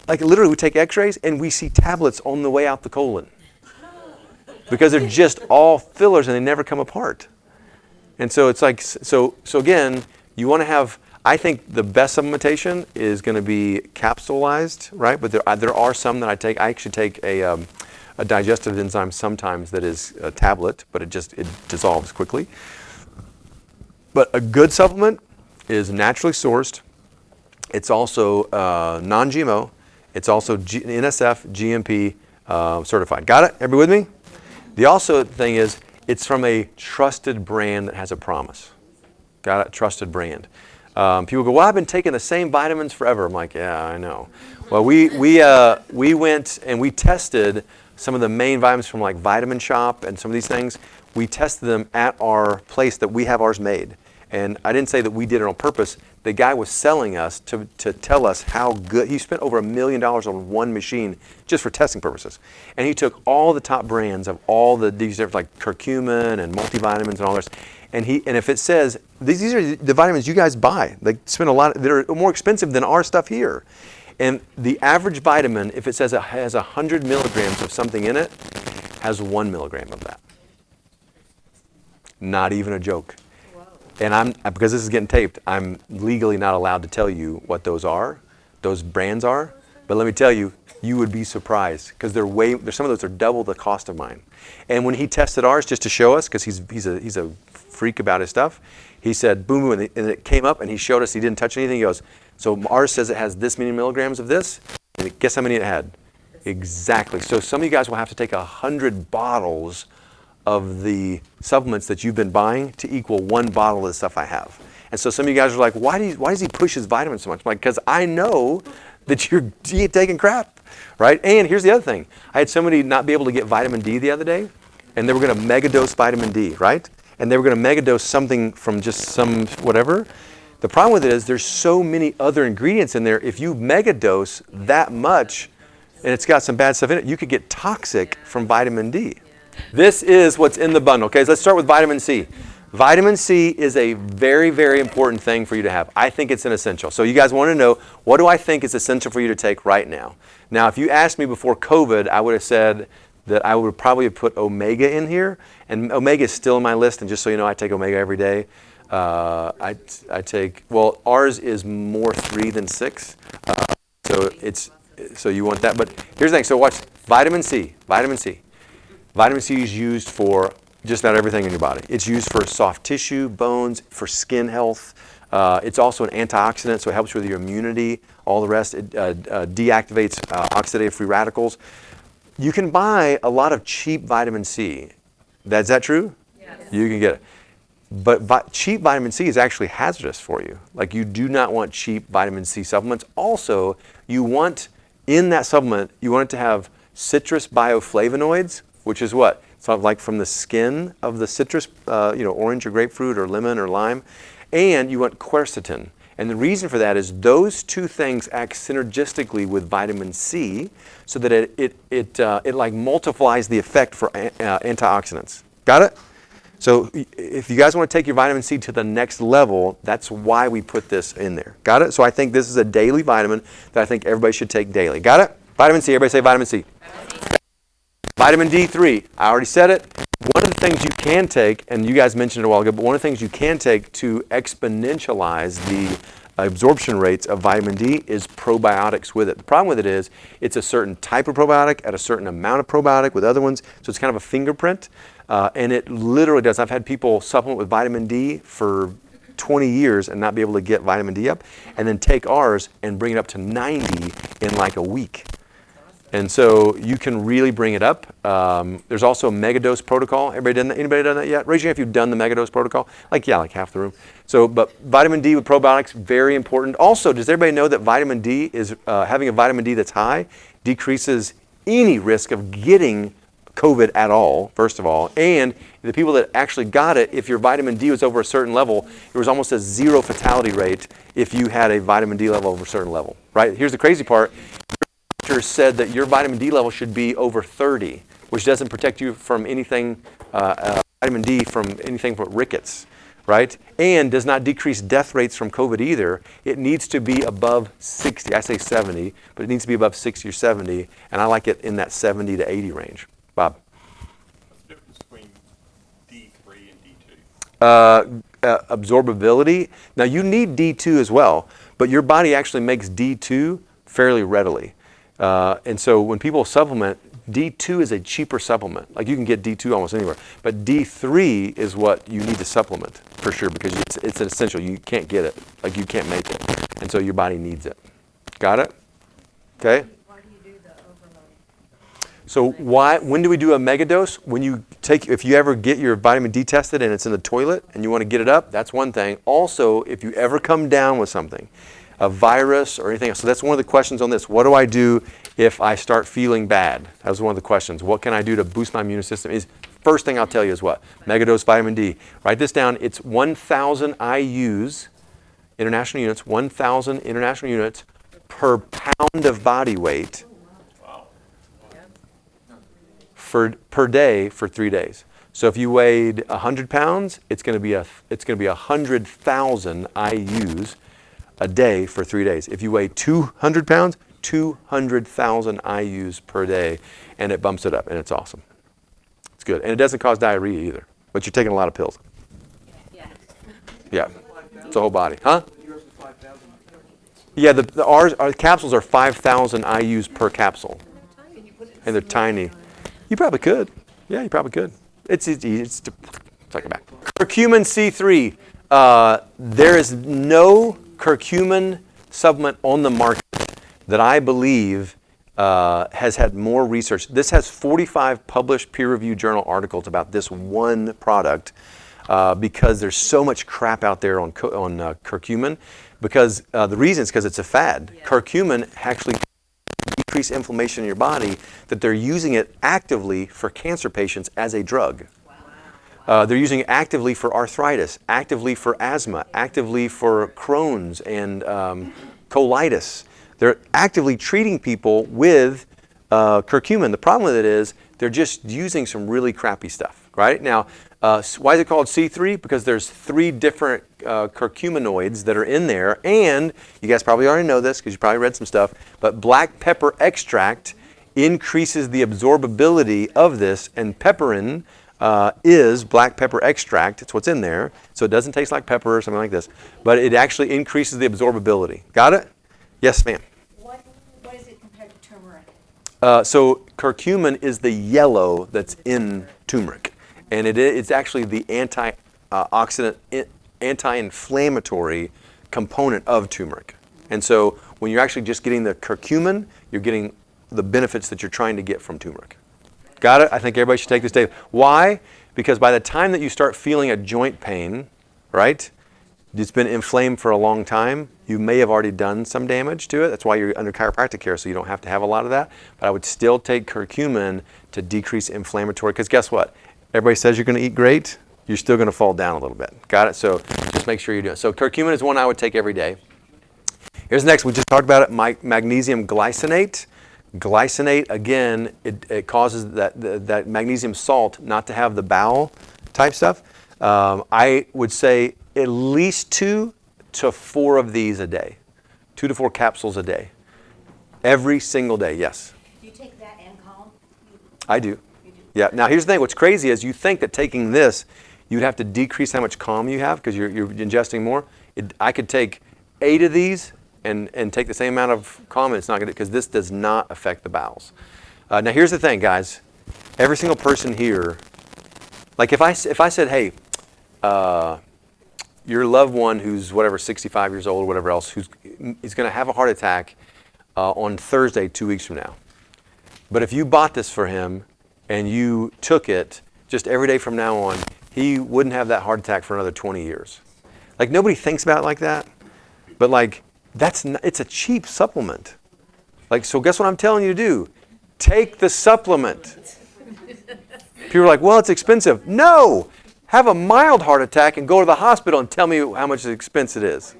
like literally we take X-rays and we see tablets on the way out the colon because they're just all fillers and they never come apart. And so it's like so again, you want to have. I think the best supplementation is going to be capsulized, right? But there are some that I take. I actually take a digestive enzyme sometimes that is a tablet, but it dissolves quickly. But a good supplement is naturally sourced. It's also non-GMO. It's also NSF, GMP certified. Got it? Everybody with me? The also thing is it's from a trusted brand that has a promise. Got it? Trusted brand. People go, well, I've been taking the same vitamins forever. I'm like, yeah, I know. Well, we went and we tested some of the main vitamins from like Vitamin Shop and some of these things. We tested them at our place that we have ours made. And I didn't say that we did it on purpose. The guy was selling us to tell us how good. He spent over $1 million on one machine just for testing purposes. And he took all the top brands of all these different like curcumin and multivitamins and all this. And if it says, these are the vitamins you guys buy. They spend a lot, they're more expensive than our stuff here. And the average vitamin, if it says it has 100 milligrams of something in it, has 1 milligram of that. Not even a joke. And because this is getting taped, I'm legally not allowed to tell you what those brands are. But let me tell you, you would be surprised because some of those are double the cost of mine. And when he tested ours just to show us, because he's a freak about his stuff, he said boom, boom, and it came up and he showed us he didn't touch anything. He goes, so ours says it has this many milligrams of this, and guess how many it had? Exactly. So some of you guys will have to take 100 bottles of the supplements that you've been buying to equal 1 bottle of the stuff I have. And so some of you guys are like, why does he push his vitamins so much? I'm like, because I know that you're taking crap, right? And here's the other thing. I had somebody not be able to get vitamin D the other day, and they were going to megadose vitamin D, right? And they were going to megadose something from just some whatever. The problem with it is there's so many other ingredients in there. If you megadose that much, and it's got some bad stuff in it, you could get toxic from vitamin D. This is what's in the bundle. Okay, so let's start with vitamin C. Vitamin C is a very, very important thing for you to have. I think it's an essential. So you guys want to know, what do I think is essential for you to take right now? Now, if you asked me before COVID, I would have said that I would probably have put omega in here. And omega is still in my list. And just so you know, I take omega every day. I take, well, ours is more 3 than 6. So you want that. But here's the thing. So watch, vitamin C. Vitamin C. Vitamin C is used for just about everything in your body. It's used for soft tissue, bones, for skin health. It's also an antioxidant, so it helps with your immunity, all the rest. It deactivates oxidative free radicals. You can buy a lot of cheap vitamin C. Is that true? Yes. You can get it. But cheap vitamin C is actually hazardous for you. Like, you do not want cheap vitamin C supplements. Also, you want, in that supplement, you want it to have citrus bioflavonoids, which is what? It's like from the skin of the citrus, orange or grapefruit or lemon or lime. And you want quercetin. And the reason for that is those two things act synergistically with vitamin C so that it like multiplies the effect for antioxidants. Got it? So if you guys want to take your vitamin C to the next level, that's why we put this in there. Got it? So I think this is a daily vitamin that I think everybody should take daily. Got it? Vitamin C. Everybody say vitamin C. Vitamin D3, I already said it. One of the things you can take, and you guys mentioned it a while ago, but one of the things you can take to exponentialize the absorption rates of vitamin D is probiotics with it. The problem with it is it's a certain type of probiotic at a certain amount of probiotic with other ones, so it's kind of a fingerprint, and it literally does. I've had people supplement with vitamin D for 20 years and not be able to get vitamin D up, and then take ours and bring it up to 90 in like a week. And so you can really bring it up. There's also a megadose protocol. Anybody done that yet? Raise your hand if you've done the megadose protocol. Like half the room. So, but vitamin D with probiotics, very important. Also, does everybody know that vitamin D is, having a vitamin D that's high decreases any risk of getting COVID at all, first of all. And the people that actually got it, if your vitamin D was over a certain level, there was almost a 0 fatality rate if you had a vitamin D level over a certain level, right? Here's the crazy part. Said that your vitamin D level should be over 30, which doesn't protect you from anything, vitamin D from anything but rickets, right? And does not decrease death rates from COVID either. It needs to be above 60. I say 70, but it needs to be above 60 or 70, and I like it in that 70 to 80 range. Bob? What's the difference between D3 and D2? Absorbability. Now you need D2 as well, but your body actually makes D2 fairly readily. And so when people supplement, D2 is a cheaper supplement. Like you can get D2 almost anywhere. But D3 is what you need to supplement for sure because it's an essential. You can't get it. Like you can't make it. And so your body needs it. Got it? Okay? Why do you do the overload? So when do we do a megadose? If you ever get your vitamin D tested and it's in the toilet and you want to get it up, that's one thing. Also, if you ever come down with something, a virus or anything else. So that's one of the questions on this. What do I do if I start feeling bad? That was one of the questions. What can I do to boost my immune system? First thing I'll tell you is what? Megadose vitamin D. Write this down. It's 1,000 IUs, international units, 1,000 international units per pound of body weight per day for 3 days. So if you weighed 100 pounds, it's going to be 100,000 IUs a day for 3 days. If you weigh 200 pounds, 200,000 IUs per day, and it bumps it up, and it's awesome. It's good, and it doesn't cause diarrhea either, but you're taking a lot of pills. Yeah, it's a whole body. Huh? Yours is 5,000. Yeah, our capsules are 5,000 IUs per capsule, and they're tiny. You probably could. Yeah, you probably could. It's easy. It's take it back. Curcumin C3. There is no curcumin supplement on the market that I believe has had more research. This has 45 published peer-reviewed journal articles about this one product because there's so much crap out there on curcumin. Because the reason is because it's a fad. Yeah. Curcumin actually decrease inflammation in your body, that they're using it actively for cancer patients as a drug. They're using it actively for arthritis, actively for asthma, actively for Crohn's and colitis. They're actively treating people with curcumin. The problem with it is they're just using some really crappy stuff, right? Now, why is it called C3? Because there's 3 different curcuminoids that are in there, and you guys probably already know this because you probably read some stuff, but black pepper extract increases the absorbability of this, and pepperin is black pepper extract. It's what's in there. So it doesn't taste like pepper or something like this, but it actually increases the absorbability. Got it? Yes, ma'am. What is it compared to turmeric? So curcumin is the yellow that's in turmeric, and it's actually the antioxidant, anti-inflammatory component of turmeric. And so when you're actually just getting the curcumin, you're getting the benefits that you're trying to get from turmeric. Got it? I think everybody should take this day. Why? Because by the time that you start feeling a joint pain, right, it's been inflamed for a long time, you may have already done some damage to it. That's why you're under chiropractic care, so you don't have to have a lot of that. But I would still take curcumin to decrease inflammatory, because guess what? Everybody says you're going to eat great, you're still going to fall down a little bit. Got it? So just make sure you do it. So curcumin is one I would take every day. Here's the next. We just talked about it, magnesium glycinate. Glycinate, again, it causes that magnesium salt not to have the bowel type stuff. I would say at least 2 to 4 of these a day. 2 to 4 capsules a day. Every single day, yes. Do you take that and calm? I do. You do? Yeah. Now here's the thing. What's crazy is you think that taking this, you'd have to decrease how much calm you have because you're ingesting more. I could take 8 of these and take the same amount of calm, and it's not going to, because this does not affect the bowels. Now here's the thing, guys. Every single person here, like if I said, hey, your loved one who's whatever 65 years old or whatever else, is going to have a heart attack on Thursday 2 weeks from now, But if you bought this for him and you took it just every day from now on, he wouldn't have that heart attack for another 20 years. Like, nobody thinks about it like that, but like, it's a cheap supplement. Like, so guess what I'm telling you to do? Take the supplement. People are like, well, it's expensive. No! Have a mild heart attack and go to the hospital and tell me how much expense it is.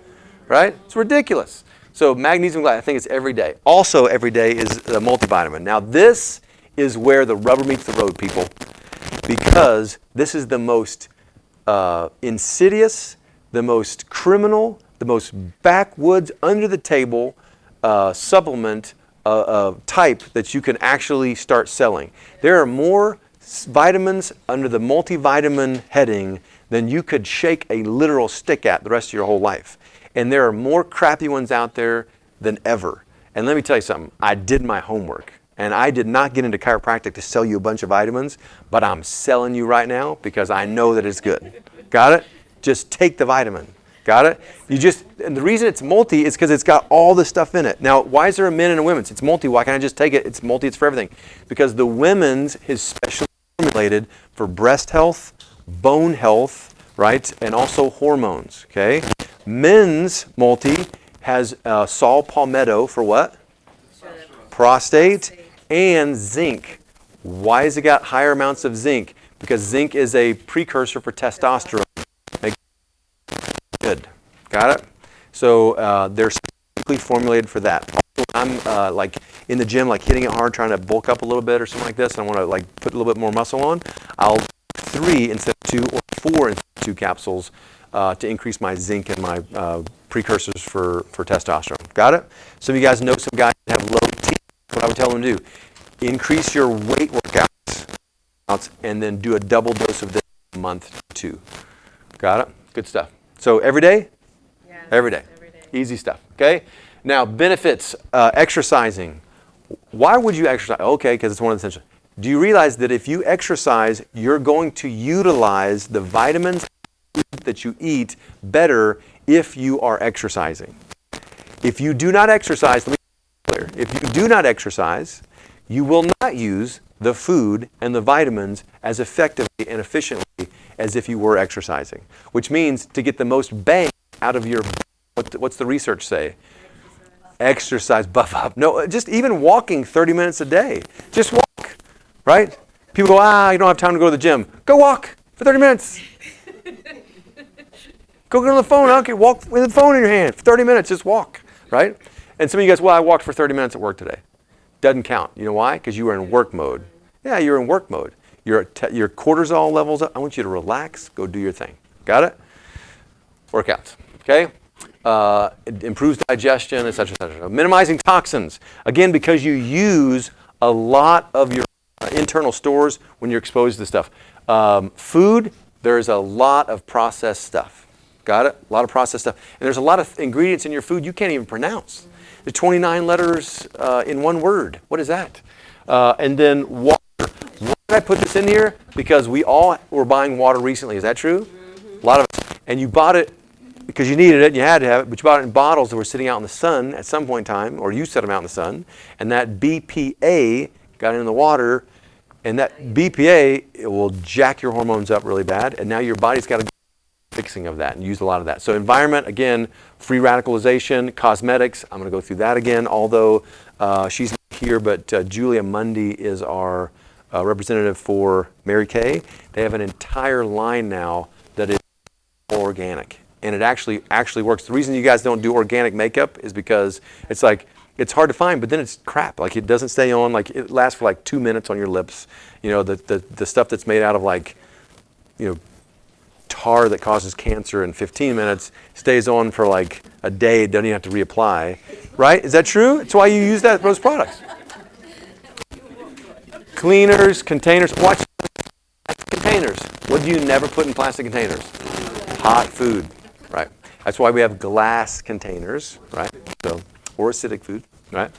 Right? It's ridiculous. So magnesium glycinate, I think it's every day. Also every day is the multivitamin. Now this is where the rubber meets the road, people, because this is the most insidious, the most criminal, the most backwoods, under the table supplement type that you can actually start selling. There are more vitamins under the multivitamin heading than you could shake a literal stick at the rest of your whole life. And there are more crappy ones out there than ever. And let me tell you something, I did my homework. And I did not get into chiropractic to sell you a bunch of vitamins, but I'm selling you right now because I know that it's good. Got it? Just take the vitamin. Got it? And the reason it's multi is because it's got all this stuff in it. Now, why is there a men and a women's? It's multi. Why can't I just take it? It's multi. It's for everything. Because the women's is specially formulated for breast health, bone health, right? And also hormones, okay? Men's multi has saw palmetto for what? Prostate and zinc. Why has it got higher amounts of zinc? Because zinc is a precursor for testosterone. Good. Got it? So they're specifically formulated for that. I'm like in the gym, like hitting it hard, trying to bulk up a little bit or something like this, and I want to like put a little bit more muscle on. I'll 3 instead of 2 or 4 instead of 2 capsules to increase my zinc and my precursors for testosterone. Got it? Some of you guys know some guys that have low T. What I would tell them to do, increase your weight workouts and then do a double dose of this a month too. Got it? Good stuff. So every day? Yes, every day. Easy stuff. Okay? Now, benefits, exercising. Why would you exercise? Okay, because it's one of the essentials. Do you realize that if you exercise, you're going to utilize the vitamins that you eat better if you are exercising? If you do not exercise, let me be clear. If you do not exercise, you will not use the food and the vitamins as effectively and efficiently as if you were exercising. Which means to get the most bang out of your, what's the research say? Exercise, buff up. No, just even walking 30 minutes a day. Just walk, right? People go, you don't have time to go to the gym. Go walk for 30 minutes. Go get on the phone. Okay, walk with the phone in your hand for 30 minutes. Just walk, right? And some of you guys, well, I walked for 30 minutes at work today. Doesn't count. You know why? Because you were in work mode. Yeah, you're in work mode. Your cortisol levels up. I want you to relax. Go do your thing. Got it? Workouts. Okay? It improves digestion, etc., etc. Minimizing toxins. Again, because you use a lot of your internal stores when you're exposed to stuff. Food, there's a lot of processed stuff. Got it? A lot of processed stuff. And there's a lot of ingredients in your food you can't even pronounce. The 29 letters in one word. What is that? And then water. Why did I put this in here? Because we all were buying water recently. Is that true? Mm-hmm. A lot of us. And you bought it because you needed it and you had to have it, but you bought it in bottles that were sitting out in the sun at some point in time, or you set them out in the sun, and that BPA got in the water, and that BPA, it will jack your hormones up really bad, and now your body's got to do fixing of that and use a lot of that. So environment, again, free radicalization, cosmetics, I'm going to go through that again, although she's not here, but Julia Mundy is our representative for Mary Kay. They have an entire line now that is organic. And it actually works. The reason you guys don't do organic makeup is because it's like, it's hard to find, but then it's crap. Like it doesn't stay on, like it lasts for like 2 minutes on your lips. You know, the stuff that's made out of like, you know, tar that causes cancer in 15 minutes stays on for like a day, doesn't even have to reapply. Right? Is that true? It's why you use those products. Cleaners, containers, watch containers. What do you never put in plastic containers? Hot food. Right. That's why we have glass containers, right? So, or acidic food, right?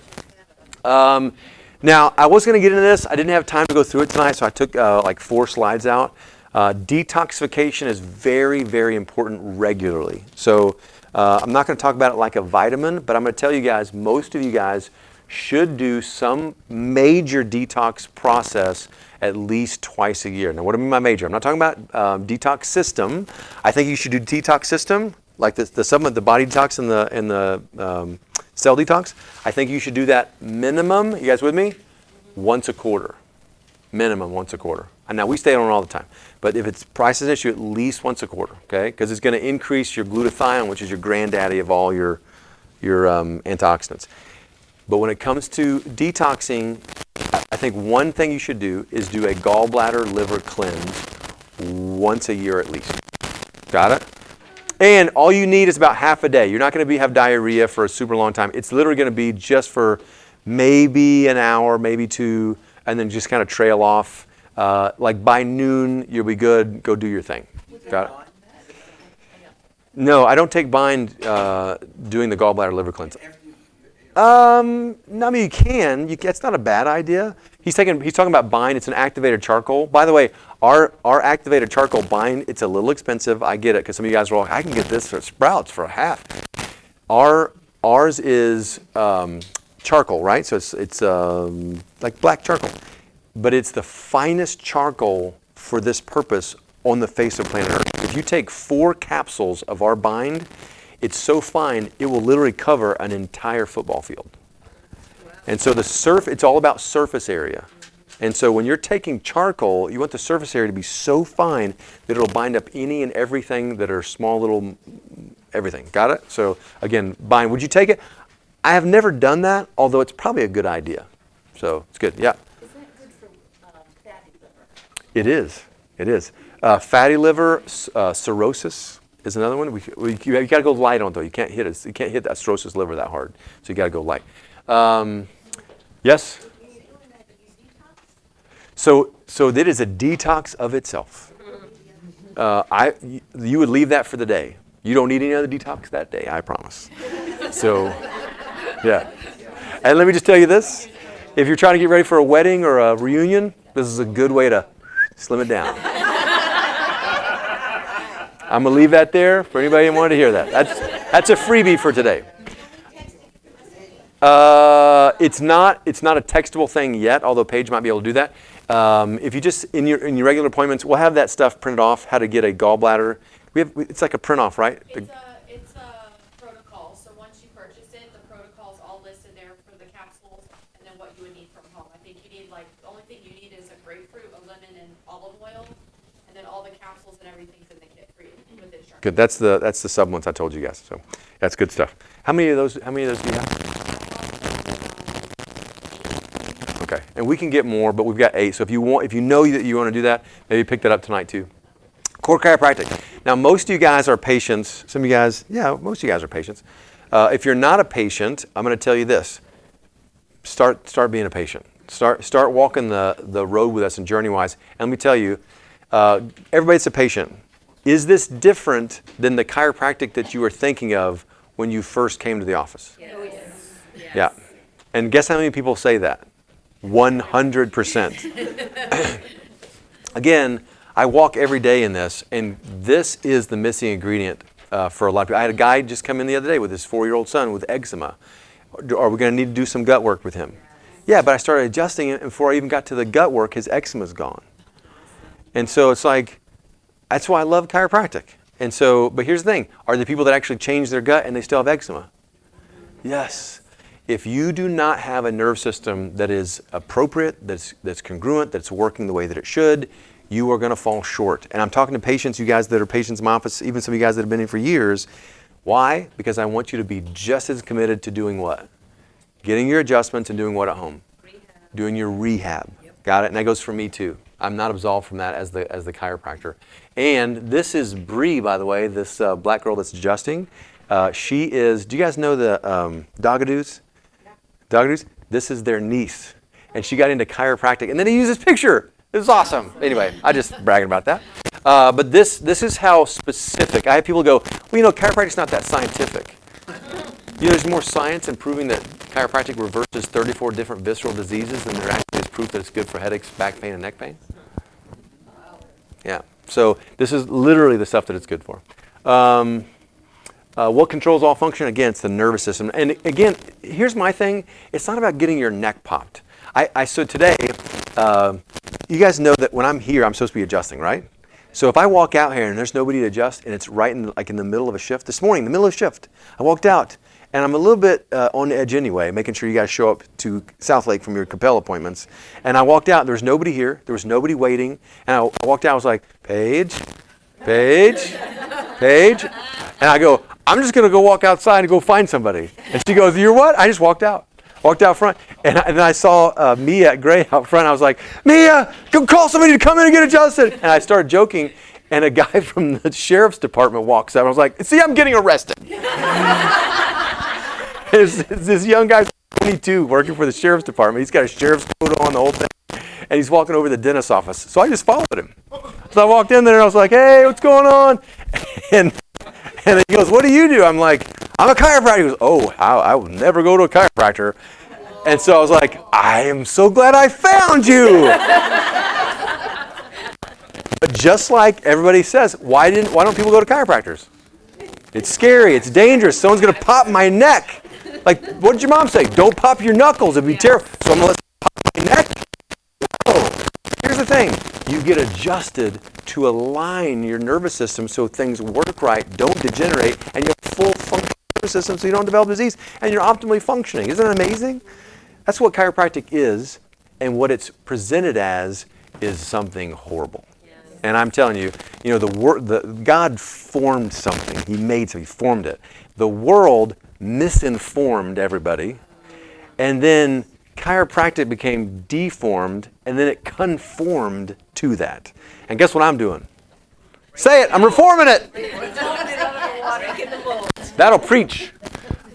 Now, I was going to get into this. I didn't have time to go through it tonight, so I took like 4 slides out. Detoxification is very, very important regularly. So, I'm not going to talk about it like a vitamin, but I'm going to tell you guys, most of you guys should do some major detox process at least twice a year. Now, what do I mean by major? I'm not talking about detox system. I think you should do detox system, like the supplement, the body detox and the cell detox. I think you should do that minimum, you guys with me? Once a quarter. Minimum once a quarter. And now we stay on it all the time. But if it's price is an issue, at least once a quarter, okay? Because it's going to increase your glutathione, which is your granddaddy of all your antioxidants. But when it comes to detoxing, I think one thing you should do is do a gallbladder liver cleanse once a year at least. Got it? And all you need is about half a day. You're not going to have diarrhea for a super long time. It's literally going to be just for maybe an hour, maybe two, and then just kind of trail off. Like by noon, you'll be good. Go do your thing. Got it? No, I don't take bind doing the gallbladder liver cleanse. No, I mean you can. It's not a bad idea. He's talking about bind. It's an activated charcoal. By the way, our activated charcoal bind. It's a little expensive. I get it because some of you guys are all. I can get this at Sprouts for a half. Ours is charcoal, right? So it's like black charcoal, but it's the finest charcoal for this purpose on the face of planet Earth. If you take 4 capsules of our bind, it's so fine, it will literally cover an entire football field. And so it's all about surface area. And so when you're taking charcoal, you want the surface area to be so fine that it'll bind up any and everything that are small little, everything. Got it? So again, bind. Would you take it? I have never done that, although it's probably a good idea. So it's good. Yeah. Is that good for fatty liver? It is. It is. Fatty liver, cirrhosis is another one. You got to go light on it, though. You can't hit it. You can't hit that cirrhosis liver that hard. So you got to go light. Yes. So that is a detox of itself. You would leave that for the day. You don't need any other detox that day, I promise. So, yeah. And let me just tell you this. If you're trying to get ready for a wedding or a reunion, this is a good way to slim it down. I'm going to leave that there for anybody who wanted to hear that. That's a freebie for today. It's not a textable thing yet, although Paige might be able to do that. If you just, in your regular appointments, we'll have that stuff printed off, how to get a gallbladder. It's like a print off, right? It's a protocol. So once you purchase it, the protocol's all listed there for the capsules and then what you would need from home. I think you need the only thing you need is a grapefruit, a lemon, and olive oil, and then all the capsules and everything's in the kit for you with instructions. Good. That's the supplements I told you guys. So that's good stuff. How many of those do you have? Okay, and we can get more, but we've got 8. So if you know that you want to do that, maybe pick that up tonight too. Core chiropractic. Now, most of you guys are patients. Some of you guys, most of you guys are patients. If you're not a patient, I'm going to tell you this: start being a patient. Start walking the road with us and journey-wise. And let me tell you, everybody's a patient. Is this different than the chiropractic that you were thinking of when you first came to the office? Yes. Yeah. And guess how many people say that? 100%. Again, I walk every day in this, and this is the missing ingredient for a lot of people. I had a guy just come in the other day with his 4-year-old son with eczema. Are we going to need to do some gut work with him? Yeah, but I started adjusting it, and before I even got to the gut work, his eczema's gone. And so it's like, that's why I love chiropractic. And so, but here's the thing. Are there people that actually change their gut and they still have eczema? Yes. If you do not have a nerve system that is appropriate, that's congruent, that's working the way that it should, you are going to fall short. And I'm talking to patients, you guys that are patients in my office, even some of you guys that have been in for years. Why? Because I want you to be just as committed to doing what? Getting your adjustments and doing what at home? Rehab. Doing your rehab. Yep. Got it? And that goes for me too. I'm not absolved from that as the chiropractor. And this is Bree, by the way, this black girl that's adjusting. She is, do you guys know the Dogadoos? Dogadoos? This is their niece. And she got into chiropractic. And then he used this picture. It was awesome. Anyway, I just bragging about that. But this is how specific. I have people go, well, chiropractic's not that scientific. There's more science in proving that chiropractic reverses 34 different visceral diseases than there actually is proof that it's good for headaches, back pain, and neck pain. Yeah. So this is literally the stuff that it's good for. What controls all function? Again, it's the nervous system. And again, here's my thing. It's not about getting your neck popped. So today, you guys know that when I'm here, I'm supposed to be adjusting, right? So if I walk out here and there's nobody to adjust, and it's right in the middle of a shift. This morning, in the middle of a shift, I walked out, and I'm a little bit on edge anyway, making sure you guys show up to Southlake from your Coppell appointments. And I walked out, there was nobody here, there was nobody waiting, and I walked out, I was like, Paige, Paige, Paige. And I go, I'm just going to go walk outside and go find somebody. And she goes, you're what? I just walked out. Walked out front. And then I saw Mia Gray out front. I was like, Mia, go call somebody to come in and get adjusted. And I started joking. And a guy from the sheriff's department walks up. I was like, see, I'm getting arrested. It's this young guy, 22, working for the sheriff's department. He's got a sheriff's coat on, the whole thing. And he's walking over to the dentist's office. So I just followed him. So I walked in there and I was like, hey, what's going on? And he goes, what do you do? I'm like, I'm a chiropractor. He goes, oh, I would never go to a chiropractor. And so I was like, I am so glad I found you. But just like everybody says, why don't people go to chiropractors? It's scary. It's dangerous. Someone's going to pop my neck. Like, what did your mom say? Don't pop your knuckles. It'd be terrible. So I'm going to let pop my neck? No. Here's the thing. You get adjusted to align your nervous system so things work right, don't degenerate, and you have full functional nervous system so you don't develop disease, and you're optimally functioning. Isn't that amazing? That's what chiropractic is, and what it's presented as is something horrible. Yes. And I'm telling you, God formed something. He made something. He formed it. The world misinformed everybody, and then chiropractic became deformed, and then it conformed to that. And guess what I'm doing? Say it. I'm reforming it. That'll preach.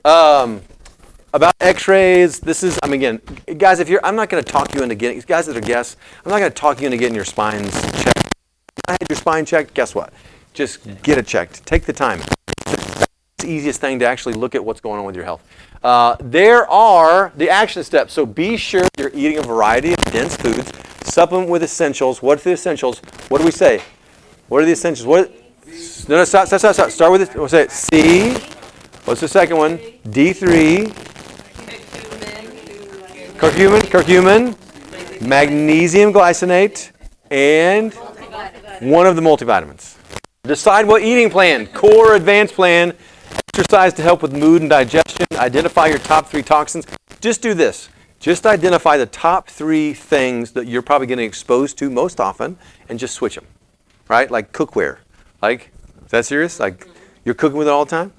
About x-rays, again, guys, I'm not going to talk you into getting, guys that are guests, I'm not going to talk you into getting your spines checked. If I had your spine checked, guess what? Just get it checked. Take the time. That's the easiest thing to actually look at what's going on with your health. There are the action steps. So be sure you're eating a variety of dense foods. Supplement with essentials. What's the essentials? What do we say? What are the essentials? No, stop. Start with it. We'll say it. C. What's the second one? D3. Curcumin. Magnesium Glycinate. And one of the multivitamins. Decide what eating plan. Core advanced plan. Exercise to help with mood and digestion. Identify your top 3 toxins. Just do this. Just identify the top 3 things that you're probably getting exposed to most often and just switch them. Right? Like cookware. Like, is that serious? Like, you're cooking with it all the time?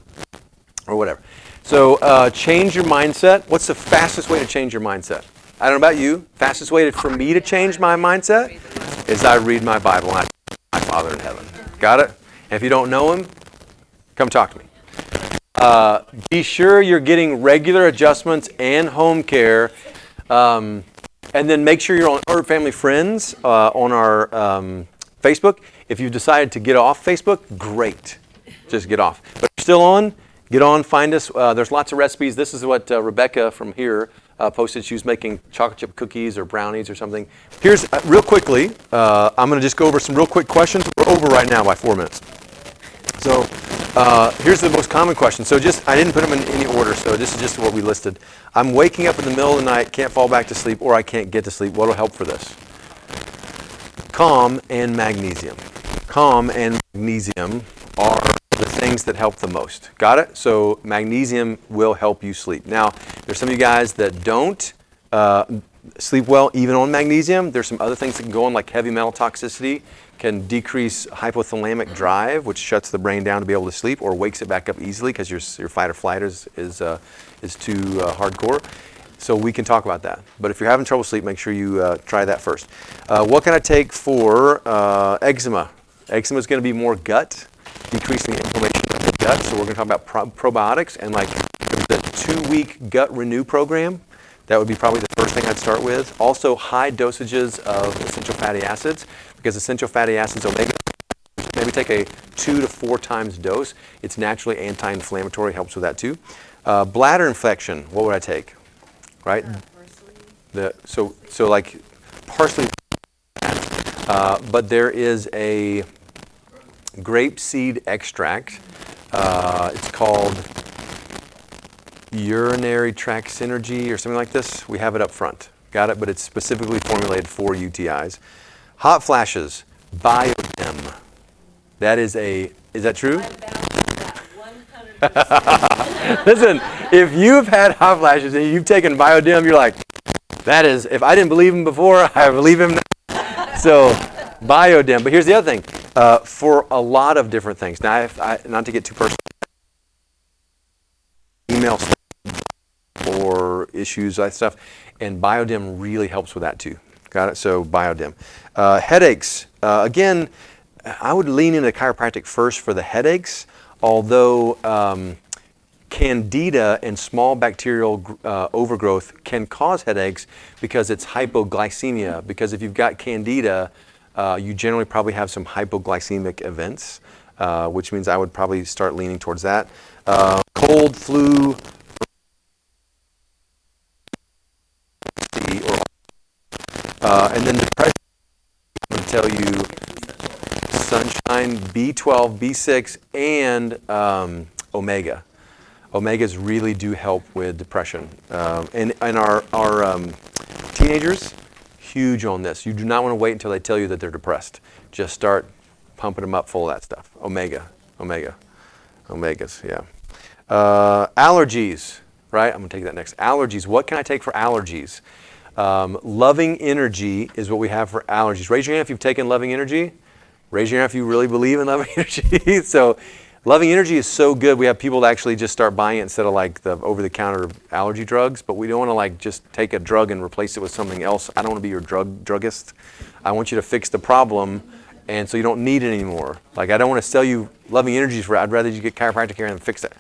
Or whatever. So change your mindset. What's the fastest way to change your mindset? I don't know about you. Fastest way for me to change my mindset is I read my Bible and I talk to my Father in heaven. Got it? And if you don't know Him, come talk to me. Be sure you're getting regular adjustments and home care. And then make sure you're on Herb Family Friends on our Facebook. If you've decided to get off Facebook, great. Just get off. But if you're still on, get on, find us. There's lots of recipes. This is what Rebecca from here posted. She was making chocolate chip cookies or brownies or something. Here's, real quickly, I'm going to just go over some real quick questions. We're over right now by 4 minutes. So here's the most common question. So I didn't put them in any order, so this is just what we listed. I'm waking up in the middle of the night, can't fall back to sleep, or I can't get to sleep. What will help for this? Calm and magnesium. Calm and magnesium are the things that help the most. Got it? So magnesium will help you sleep. Now, there's some of you guys that don't sleep well even on magnesium. There's some other things that can go on, like heavy metal toxicity can decrease hypothalamic drive, which shuts the brain down to be able to sleep, or wakes it back up easily because your fight or flight is too hardcore. So we can talk about that. But if you're having trouble sleep, make sure you try that first. What can I take for eczema? Eczema is going to be more gut, decreasing inflammation of the gut. So we're going to talk about probiotics and like the 2-week gut renew program. That would be probably the first thing I'd start with. Also, high dosages of essential fatty acids, because essential fatty acids, omega, maybe take a 2 to 4 times dose. It's naturally anti-inflammatory, helps with that too. Bladder infection, what would I take? Right? So like parsley, but there is a grapeseed extract It's called urinary tract synergy or something like this. We have it up front. Got it? But it's specifically formulated for UTIs. Hot flashes, Biodem. That is that true? I vouch for that 100%. Listen, if you've had hot flashes and you've taken Biodem, you're like, that is, if I didn't believe him before, I believe him now. So, Biodem. But here's the other thing. For a lot of different things. Now, not to get too personal, email or issues, that stuff, and Biodem really helps with that too. Got it? So, Biodem. Headaches. Again, I would lean into chiropractic first for the headaches, although Candida and small bacterial overgrowth can cause headaches because it's hypoglycemia. Because if you've got Candida, you generally probably have some hypoglycemic events, which means I would probably start leaning towards that. Cold, flu, and then depression, I'm going to tell you sunshine, B12, B6, and omega. Omegas really do help with depression. And our teenagers, huge on this. You do not want to wait until they tell you that they're depressed. Just start pumping them up full of that stuff. Omegas, yeah. Allergies, right? I'm going to take that next. Allergies. What can I take for allergies? Loving Energy is what we have for allergies. Raise your hand if you've taken Loving Energy. Raise your hand if you really believe in Loving Energy. So Loving Energy is so good. We have people that actually just start buying it instead of like the over-the-counter allergy drugs. But we don't want to like just take a drug and replace it with something else. I don't want to be your druggist. I want you to fix the problem, and so you don't need it anymore. Like I don't want to sell you Loving Energy for. I'd rather you get chiropractic care and fix it.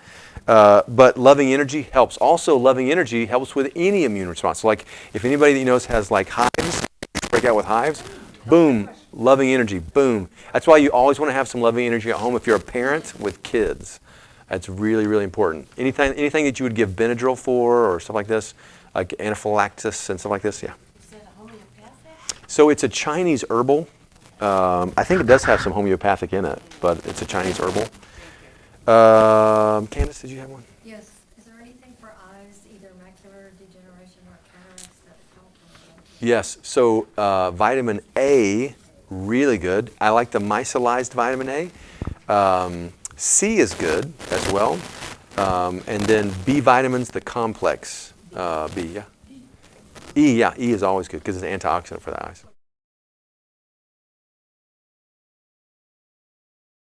But Loving Energy helps. Also, Loving Energy helps with any immune response. So like if anybody that you know has like hives, break out with hives, boom, Loving Energy, boom. That's why you always want to have some Loving Energy at home if you're a parent with kids. That's really, really important. Anything that you would give Benadryl for or stuff like this, like anaphylaxis and stuff like this, yeah. Is that a homeopathic? So it's a Chinese herbal. I think it does have some homeopathic in it, but it's a Chinese herbal. Candace, did you have one? Yes. Is there anything for eyes, either macular degeneration or cataracts that help? Yes. So vitamin A, really good. I like the micellized vitamin A. C is good as well. And then B vitamins, the complex B, yeah. E is always good because it's an antioxidant for the eyes.